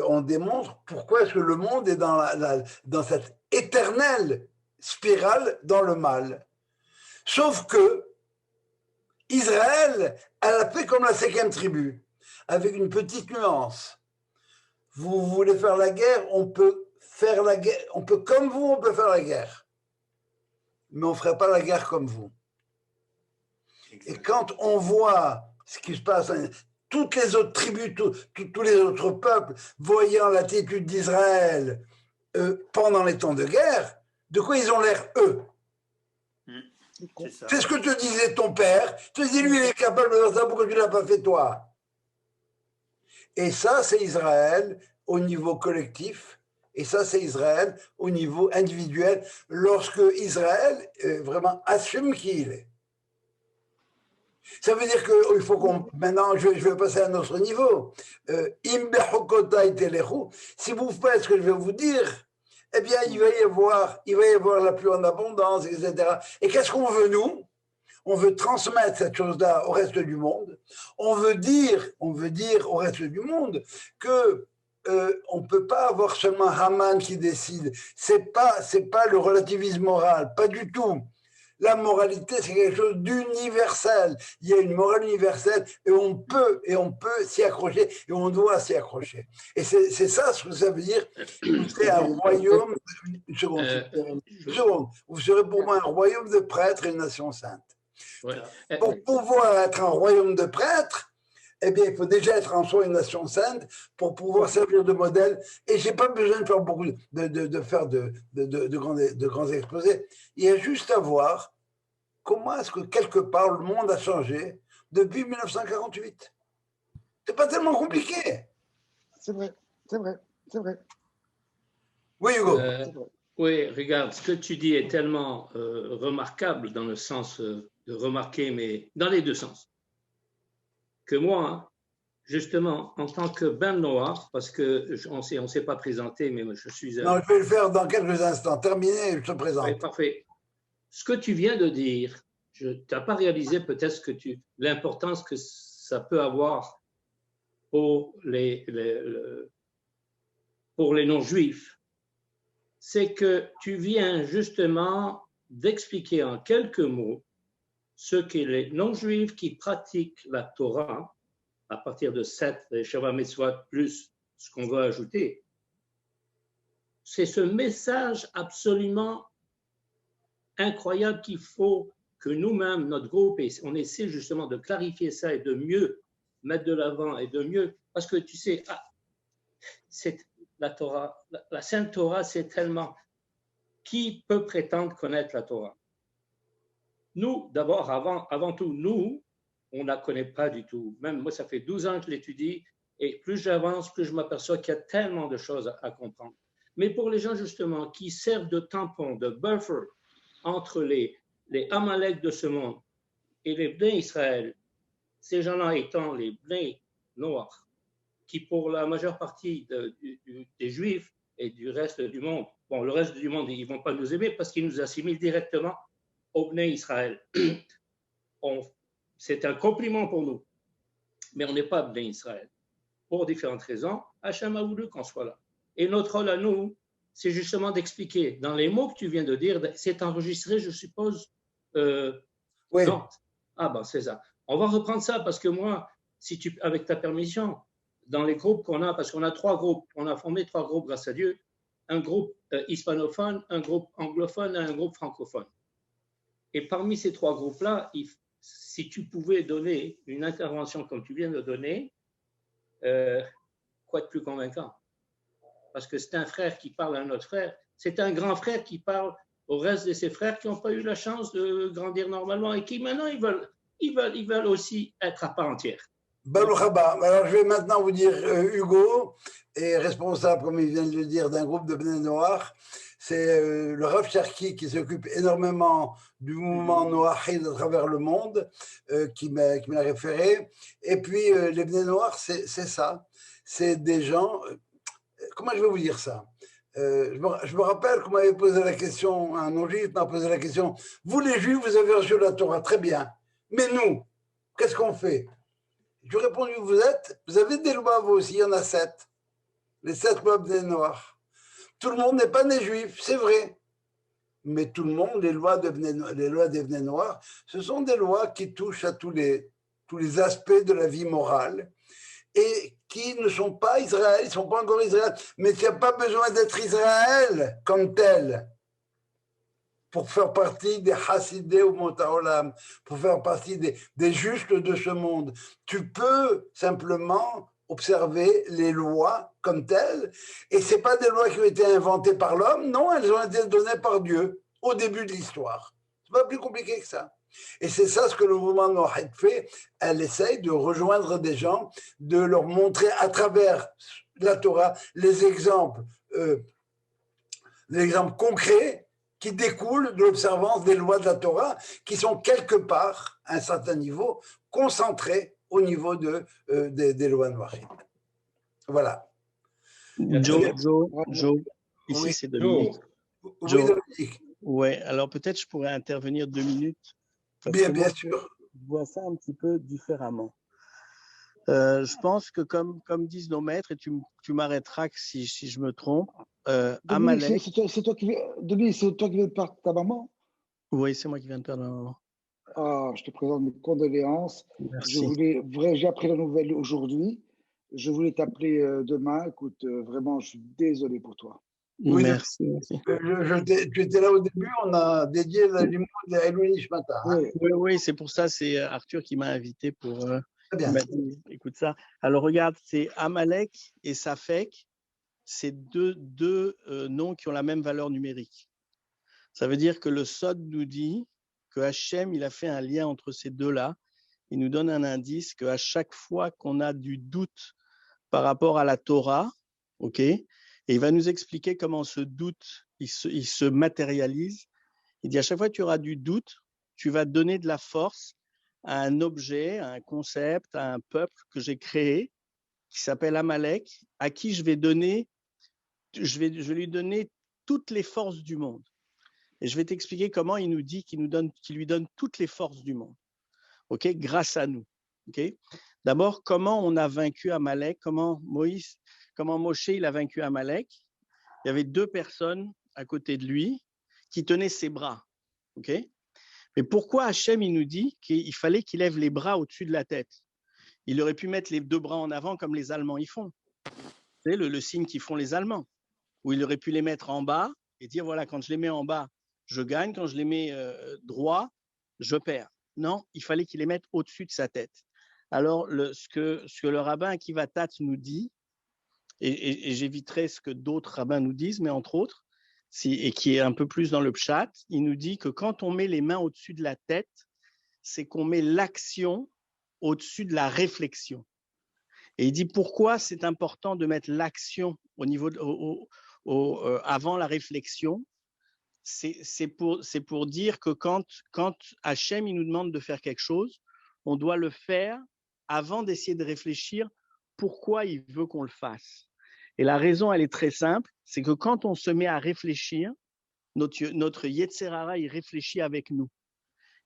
on démontre pourquoi est-ce que le monde est dans cette éternelle spirale dans le mal. Sauf que Israël, elle a fait comme la 5e tribu, avec une petite nuance. Vous voulez faire la guerre, on peut faire la guerre, on peut comme vous, on peut faire la guerre. Mais on ne ferait pas la guerre comme vous. Et quand on voit ce qui se passe, toutes les autres tribus, tous les autres peuples, voyant l'attitude d'Israël pendant les temps de guerre, de quoi ils ont l'air, eux? C'est ce que te disait ton père. Tu te dis, lui, il est capable de faire ça, pourquoi tu ne l'as pas fait toi? Et ça, c'est Israël au niveau collectif. Et ça, c'est Israël au niveau individuel, lorsque Israël vraiment assume qui il est. Ça veut dire qu'il faut qu'on... Maintenant, je vais passer à un autre niveau. Si vous faites ce que je vais vous dire, eh bien, il va y avoir la pluie en abondance, etc. Et qu'est-ce qu'on veut, nous? On veut transmettre cette chose-là au reste du monde. On veut dire au reste du monde que on ne peut pas avoir seulement Haman qui décide. C'est pas le relativisme moral, pas du tout. La moralité, c'est quelque chose d'universel. Il y a une morale universelle et on peut s'y accrocher et on doit s'y accrocher. Et c'est ça ce que ça veut dire. Vous serez un royaume. Une seconde. Vous serez pour moi un royaume de prêtres et une nation sainte. Ouais. Pour pouvoir être un royaume de prêtres, eh bien, il faut déjà être en soi une nation sainte pour pouvoir servir de modèle. Et je n'ai pas besoin de faire beaucoup de grands exposés. Il y a juste à voir comment est-ce que quelque part le monde a changé depuis 1948. C'est pas tellement compliqué. C'est vrai. Oui, Hugo. Oui, regarde, ce que tu dis est tellement remarquable dans le sens de remarquer, mais dans les deux sens. Que moi, justement, en tant que Ben Noir, parce qu'on ne s'est pas présenté, mais je suis... Non, je vais le faire dans quelques instants. Terminé, je te présente. Oui, parfait. Ce que tu viens de dire, tu n'as pas réalisé peut-être l'importance que ça peut avoir pour les non-juifs. C'est que tu viens justement d'expliquer en quelques mots ce que les non-juifs qui pratiquent la Torah, à partir de 7 Sheva Mitzvot plus ce qu'on va ajouter, c'est ce message absolument incroyable qu'il faut que nous-mêmes, notre groupe, et on essaie justement de clarifier ça et de mieux mettre de l'avant et de mieux, parce que tu sais, c'est la Torah, la Sainte Torah, c'est tellement, qui peut prétendre connaître la Torah? Nous, d'abord, avant tout, nous, on ne la connaît pas du tout. Même moi, ça fait 12 ans que je l'étudie, et plus j'avance, plus je m'aperçois qu'il y a tellement de choses à comprendre. Mais pour les gens, justement, qui servent de tampon, de buffer entre les Amalek de ce monde et les Bnei Israël, ces gens-là étant les Bnei Noirs, qui pour la majeure partie des Juifs et du reste du monde, bon, le reste du monde, ils ne vont pas nous aimer parce qu'ils nous assimilent directement au Bnei Israël. C'est un compliment pour nous, mais on n'est pas Bnei Israël. Pour différentes raisons, Hachem a voulu qu'on soit là. Et notre rôle à nous, c'est justement d'expliquer, dans les mots que tu viens de dire, c'est enregistré, je suppose. Oui. Non. Ah ben c'est ça. On va reprendre ça parce que moi, si tu, avec ta permission, dans les groupes qu'on a, parce qu'on a 3 groupes, on a formé 3 groupes grâce à Dieu, un groupe hispanophone, un groupe anglophone et un groupe francophone. Et parmi ces 3 groupes-là, si tu pouvais donner une intervention comme tu viens de donner, quoi de plus convaincant? Parce que c'est un frère qui parle à un autre frère, c'est un grand frère qui parle au reste de ses frères qui n'ont pas eu la chance de grandir normalement et qui maintenant ils veulent aussi être à part entière. Baruch haba. Alors je vais maintenant vous dire, Hugo est responsable, comme il vient de le dire, d'un groupe de Bnei Noach. C'est le Rav Cherki qui s'occupe énormément du mouvement Noachide à travers le monde, qui m'a référé. Et puis les Bnei Noach, c'est ça. C'est des gens. Comment je vais vous dire ça? Je me rappelle qu'on m'avait posé la question, un non-juif m'a posé la question, vous les juifs, vous avez reçu la Torah, très bien, mais nous, qu'est-ce qu'on fait? Je lui ai répondu, vous avez des lois, vous aussi, il y en a 7, les 7 lois des Noirs. Tout le monde n'est pas né juif, c'est vrai, mais tout le monde, les lois des Bnei Noirs, ce sont des lois qui touchent à tous les aspects de la vie morale, et qui ne sont pas Israël, ils ne sont pas encore Israël, mais il n'y a pas besoin d'être Israël comme tel pour faire partie des Hassidés ou Motaolam, pour faire partie des justes de ce monde. Tu peux simplement observer les lois comme telles, et ce n'est pas des lois qui ont été inventées par l'homme, non, elles ont été données par Dieu au début de l'histoire. Ce n'est pas plus compliqué que ça. Et c'est ça ce que le mouvement Noachide fait. Elle essaye de rejoindre des gens, de leur montrer à travers la Torah les exemples concrets qui découlent de l'observance des lois de la Torah, qui sont quelque part, à un certain niveau, concentrées au niveau des lois Noachides. Voilà. Joe, ici oui. c'est Dominique. Oui, Dominique. Ouais, alors peut-être je pourrais intervenir 2 minutes. Bien sûr. Je vois ça un petit peu différemment. Je pense que comme disent nos maîtres, et tu m'arrêteras si je me trompe, Amalek… C'est toi qui viens de perdre ta maman? Oui, c'est moi qui viens de perdre ma maman. Ah, je te présente mes condoléances. Merci. J'ai appris la nouvelle aujourd'hui. Je voulais t'appeler demain. Écoute, vraiment, je suis désolé pour toi. Oui, merci. Tu étais là au début, on a dédié l'humour de Eloi Nishmata. Oui, c'est pour ça, c'est Arthur qui m'a invité pour… Très bien. Écoute ça. Alors regarde, c'est Amalek et Safek, c'est deux noms qui ont la même valeur numérique. Ça veut dire que le Sod nous dit que Hachem, il a fait un lien entre ces deux-là. Il nous donne un indice qu'à chaque fois qu'on a du doute par rapport à la Torah, ok, et il va nous expliquer comment ce doute, il se matérialise. Il dit à chaque fois que tu auras du doute, tu vas donner de la force à un objet, à un concept, à un peuple que j'ai créé, qui s'appelle Amalek, à qui je vais lui donner toutes les forces du monde. Et je vais t'expliquer comment il nous dit qu'il lui donne toutes les forces du monde. Ok, grâce à nous. Ok. D'abord, comment on a vaincu Amalek, comment Moshe il a vaincu Amalek. Il y avait 2 personnes à côté de lui qui tenaient ses bras. Ok? Mais pourquoi Hachem, il nous dit qu'il fallait qu'il lève les bras au-dessus de la tête? Il aurait pu mettre les deux bras en avant comme les Allemands y font. C'est le signe qu'ils font les Allemands. Ou il aurait pu les mettre en bas et dire, voilà, quand je les mets en bas, je gagne. Quand je les mets droit, je perds. Non, il fallait qu'il les mette au-dessus de sa tête. Alors, ce que le rabbin Akiva Tatz nous dit, et j'éviterai ce que d'autres rabbins nous disent, mais entre autres, et qui est un peu plus dans le pshat, il nous dit que quand on met les mains au-dessus de la tête, c'est qu'on met l'action au-dessus de la réflexion. Et il dit pourquoi c'est important de mettre l'action au niveau avant la réflexion. C'est pour dire que quand Hachem il nous demande de faire quelque chose, on doit le faire avant d'essayer de réfléchir pourquoi il veut qu'on le fasse. Et la raison, elle est très simple, c'est que quand on se met à réfléchir, notre Yetzer Hara, il réfléchit avec nous.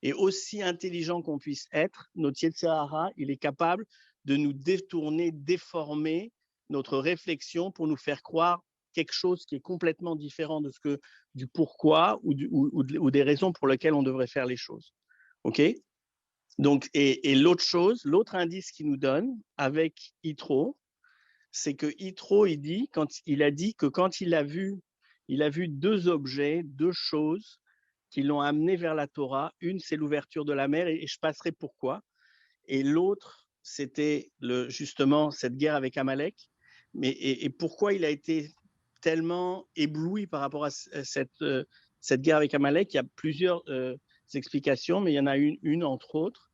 Et aussi intelligent qu'on puisse être, notre Yetzer Hara, il est capable de nous détourner, déformer notre réflexion pour nous faire croire quelque chose qui est complètement différent du pourquoi ou des raisons pour lesquelles on devrait faire les choses. OK? Donc, et l'autre indice qu'il nous donne avec Yitro, c'est que Yitro, il a dit que quand il a vu deux objets, deux choses qui l'ont amené vers la Torah. Une, c'est l'ouverture de la mer, et je passerai pourquoi. Et l'autre, c'était justement cette guerre avec Amalek. Et pourquoi il a été tellement ébloui par rapport à cette guerre avec Amalek? Il y a plusieurs explications, mais il y en a une entre autres,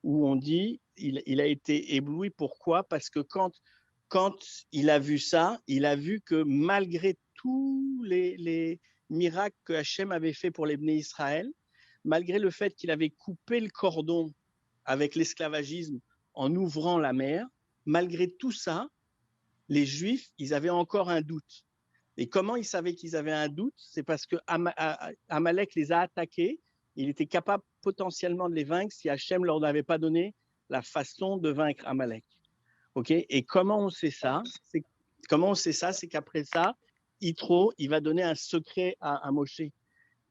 où on dit il a été ébloui. Pourquoi? Parce que quand il a vu ça, il a vu que malgré tous les miracles que Hachem avait fait pour les Bnei Israël, malgré le fait qu'il avait coupé le cordon avec l'esclavagisme en ouvrant la mer, malgré tout ça, les Juifs, ils avaient encore un doute. Et comment ils savaient qu'ils avaient un doute? C'est parce que Amalek les a attaqués. Il était capable potentiellement de les vaincre si Hachem leur avait pas donné la façon de vaincre Amalek. Okay? Et comment on sait ça? C'est qu'après ça, Yitro, il va donner un secret à Moshe.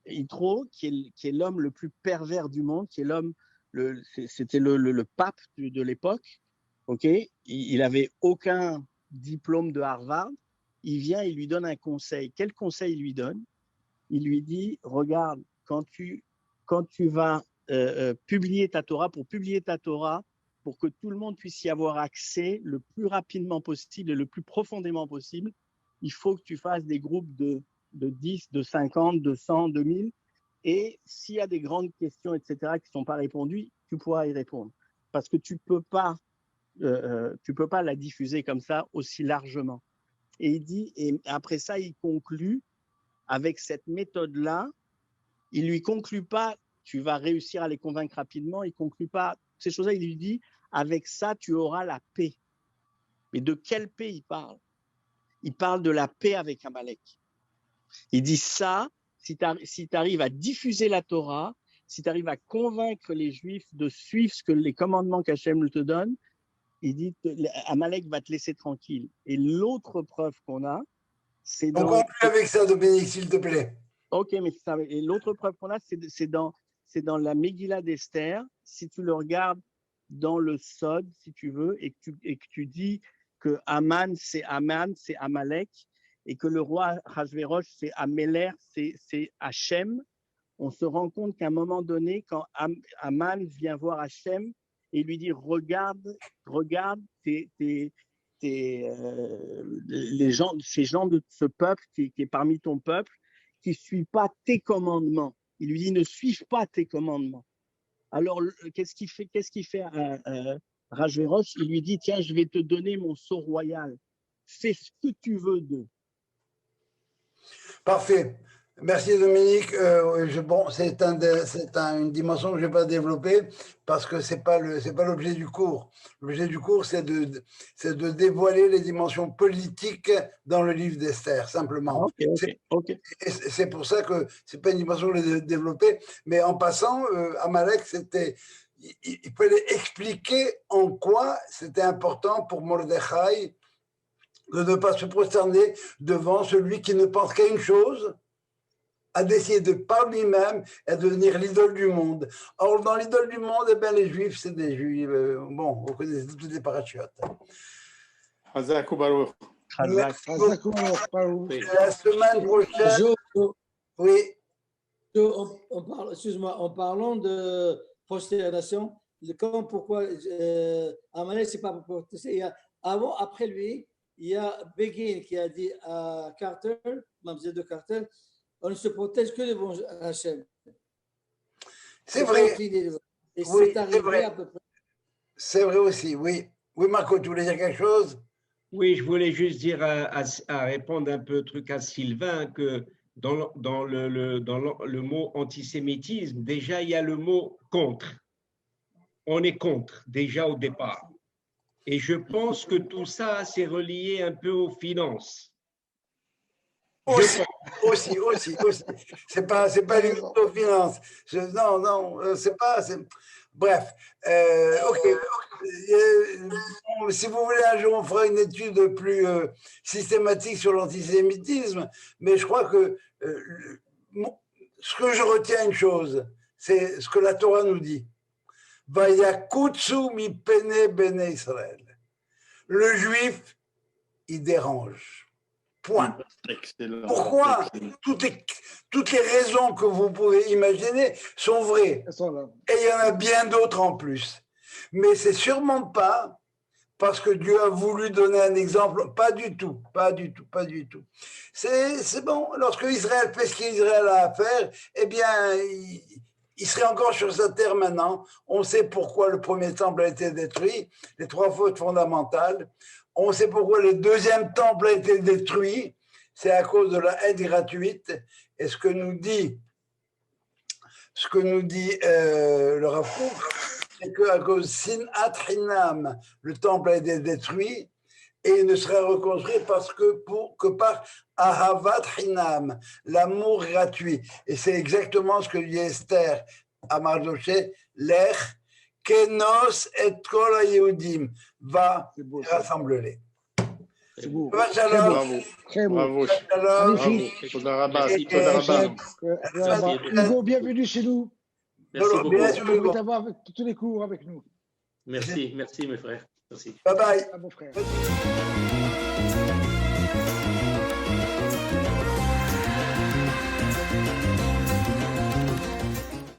Yitro, qui est l'homme le plus pervers du monde, qui est c'était le pape de l'époque. Okay? Il avait aucun diplôme de Harvard. Il vient, il lui donne un conseil. Quel conseil il lui donne? Il lui dit, regarde, quand tu vas publier ta Torah, pour que tout le monde puisse y avoir accès le plus rapidement possible et le plus profondément possible, il faut que tu fasses des groupes de 10, de 50, de 100, de 1000. Et s'il y a des grandes questions, etc., qui ne sont pas répondues, tu pourras y répondre. Parce que tu peux pas la diffuser comme ça aussi largement. Et il dit, et après ça, il conclut avec cette méthode-là. Il lui conclut pas, tu vas réussir à les convaincre rapidement. Il conclut pas ces choses-là. Il lui dit, avec ça, tu auras la paix. Mais de quelle paix il parle? Il parle de la paix avec Amalek. Il dit ça, si tu arrives à diffuser la Torah, si tu arrives à convaincre les Juifs de suivre les commandements qu'Hachem te donne, il dit Amalek va te laisser tranquille. Et l'autre preuve qu'on a, c'est dans... On conclut avec ça, Dominique, s'il te plaît. Ok, mais ça, et l'autre preuve qu'on a, c'est dans la Megillah d'Esther. Si tu le regardes dans le Sod, si tu veux, et que tu dis que Aman, c'est Amalek, et que le roi Hachvérosh, c'est Améler, c'est Hachem, on se rend compte qu'à un moment donné, quand Aman vient voir Hachem et lui dit regarde ces gens de ce peuple qui est parmi ton peuple, qui ne suivent pas tes commandements. Il lui dit ne suivent pas tes commandements. Alors, qu'est-ce qu'il fait Hachvérosh? Il lui dit tiens, je vais te donner mon sceau royal. Fais ce que tu veux d'eux. Parfait. Merci Dominique. Bon, c'est une dimension que je ne vais pas développer parce que ce n'est pas l'objet du cours. L'objet du cours, c'est de dévoiler les dimensions politiques dans le livre d'Esther, simplement. Okay. C'est pour ça que ce n'est pas une dimension que je vais développer. Mais en passant, Amalek, il fallait expliquer en quoi c'était important pour Mordechai de ne pas se prosterner devant celui qui ne pense qu'à une chose, a décidé de par lui-même à devenir l'idole du monde. Or, dans l'idole du monde, eh bien, les Juifs, c'est des Juifs. Bon, vous connaissez toutes les parachutes. Chazak ou Baruch. Chazak ou Baruch. La semaine prochaine. Oui. Excuse-moi, en parlant de prosternation, pourquoi Amalek, c'est pas pour protester. Avant, après lui, il y a Begin qui a dit à Carter, Mamzelle de Carter, on ne se protège que devant Hachem. C'est vrai. Et oui, c'est arrivé à peu près. C'est vrai aussi, oui. Oui, Marco, tu voulais dire quelque chose? Oui, je voulais juste dire à répondre un peu truc à Sylvain que dans le mot antisémitisme, déjà il y a le mot contre. On est contre déjà au départ. Et je pense que tout ça, c'est relié un peu aux finances. Aussi. C'est pas limité aux finances. Non, c'est pas. Bref, ok. Si vous voulez, un jour, on fera une étude plus systématique sur l'antisémitisme, mais je crois que ce que je retiens une chose, c'est ce que la Torah nous dit. Vayakutsu mi pene bene Israël. Le juif, il dérange. Point. Excellent. Pourquoi? Toutes les raisons que vous pouvez imaginer sont vraies. Et il y en a bien d'autres en plus. Mais c'est sûrement pas parce que Dieu a voulu donner un exemple. Pas du tout. C'est bon. Lorsque Israël fait ce qu'Israël a à faire, eh bien, il serait encore sur sa terre maintenant. On sait pourquoi le premier temple a été détruit, les 3 fautes fondamentales. On sait pourquoi le deuxième temple a été détruit. C'est à cause de la haine gratuite. Et ce que nous dit le Rav Kook, c'est qu'à cause Sinat Hinam, le temple a été détruit et il ne serait reconstruit que par Ahavat Hinam, l'amour gratuit. Et c'est exactement ce que dit Esther à Mardoché, Lech, Kenos et Kol HaYehudim, va rassemble-les. C'est beau. Bravo. Très beau. Bravo. Magnifique. Hugo, bienvenue chez nous. Merci beaucoup. Merci d'avoir tous les cours avec nous. Merci mes frères. Merci. Bye bye. Mon frère.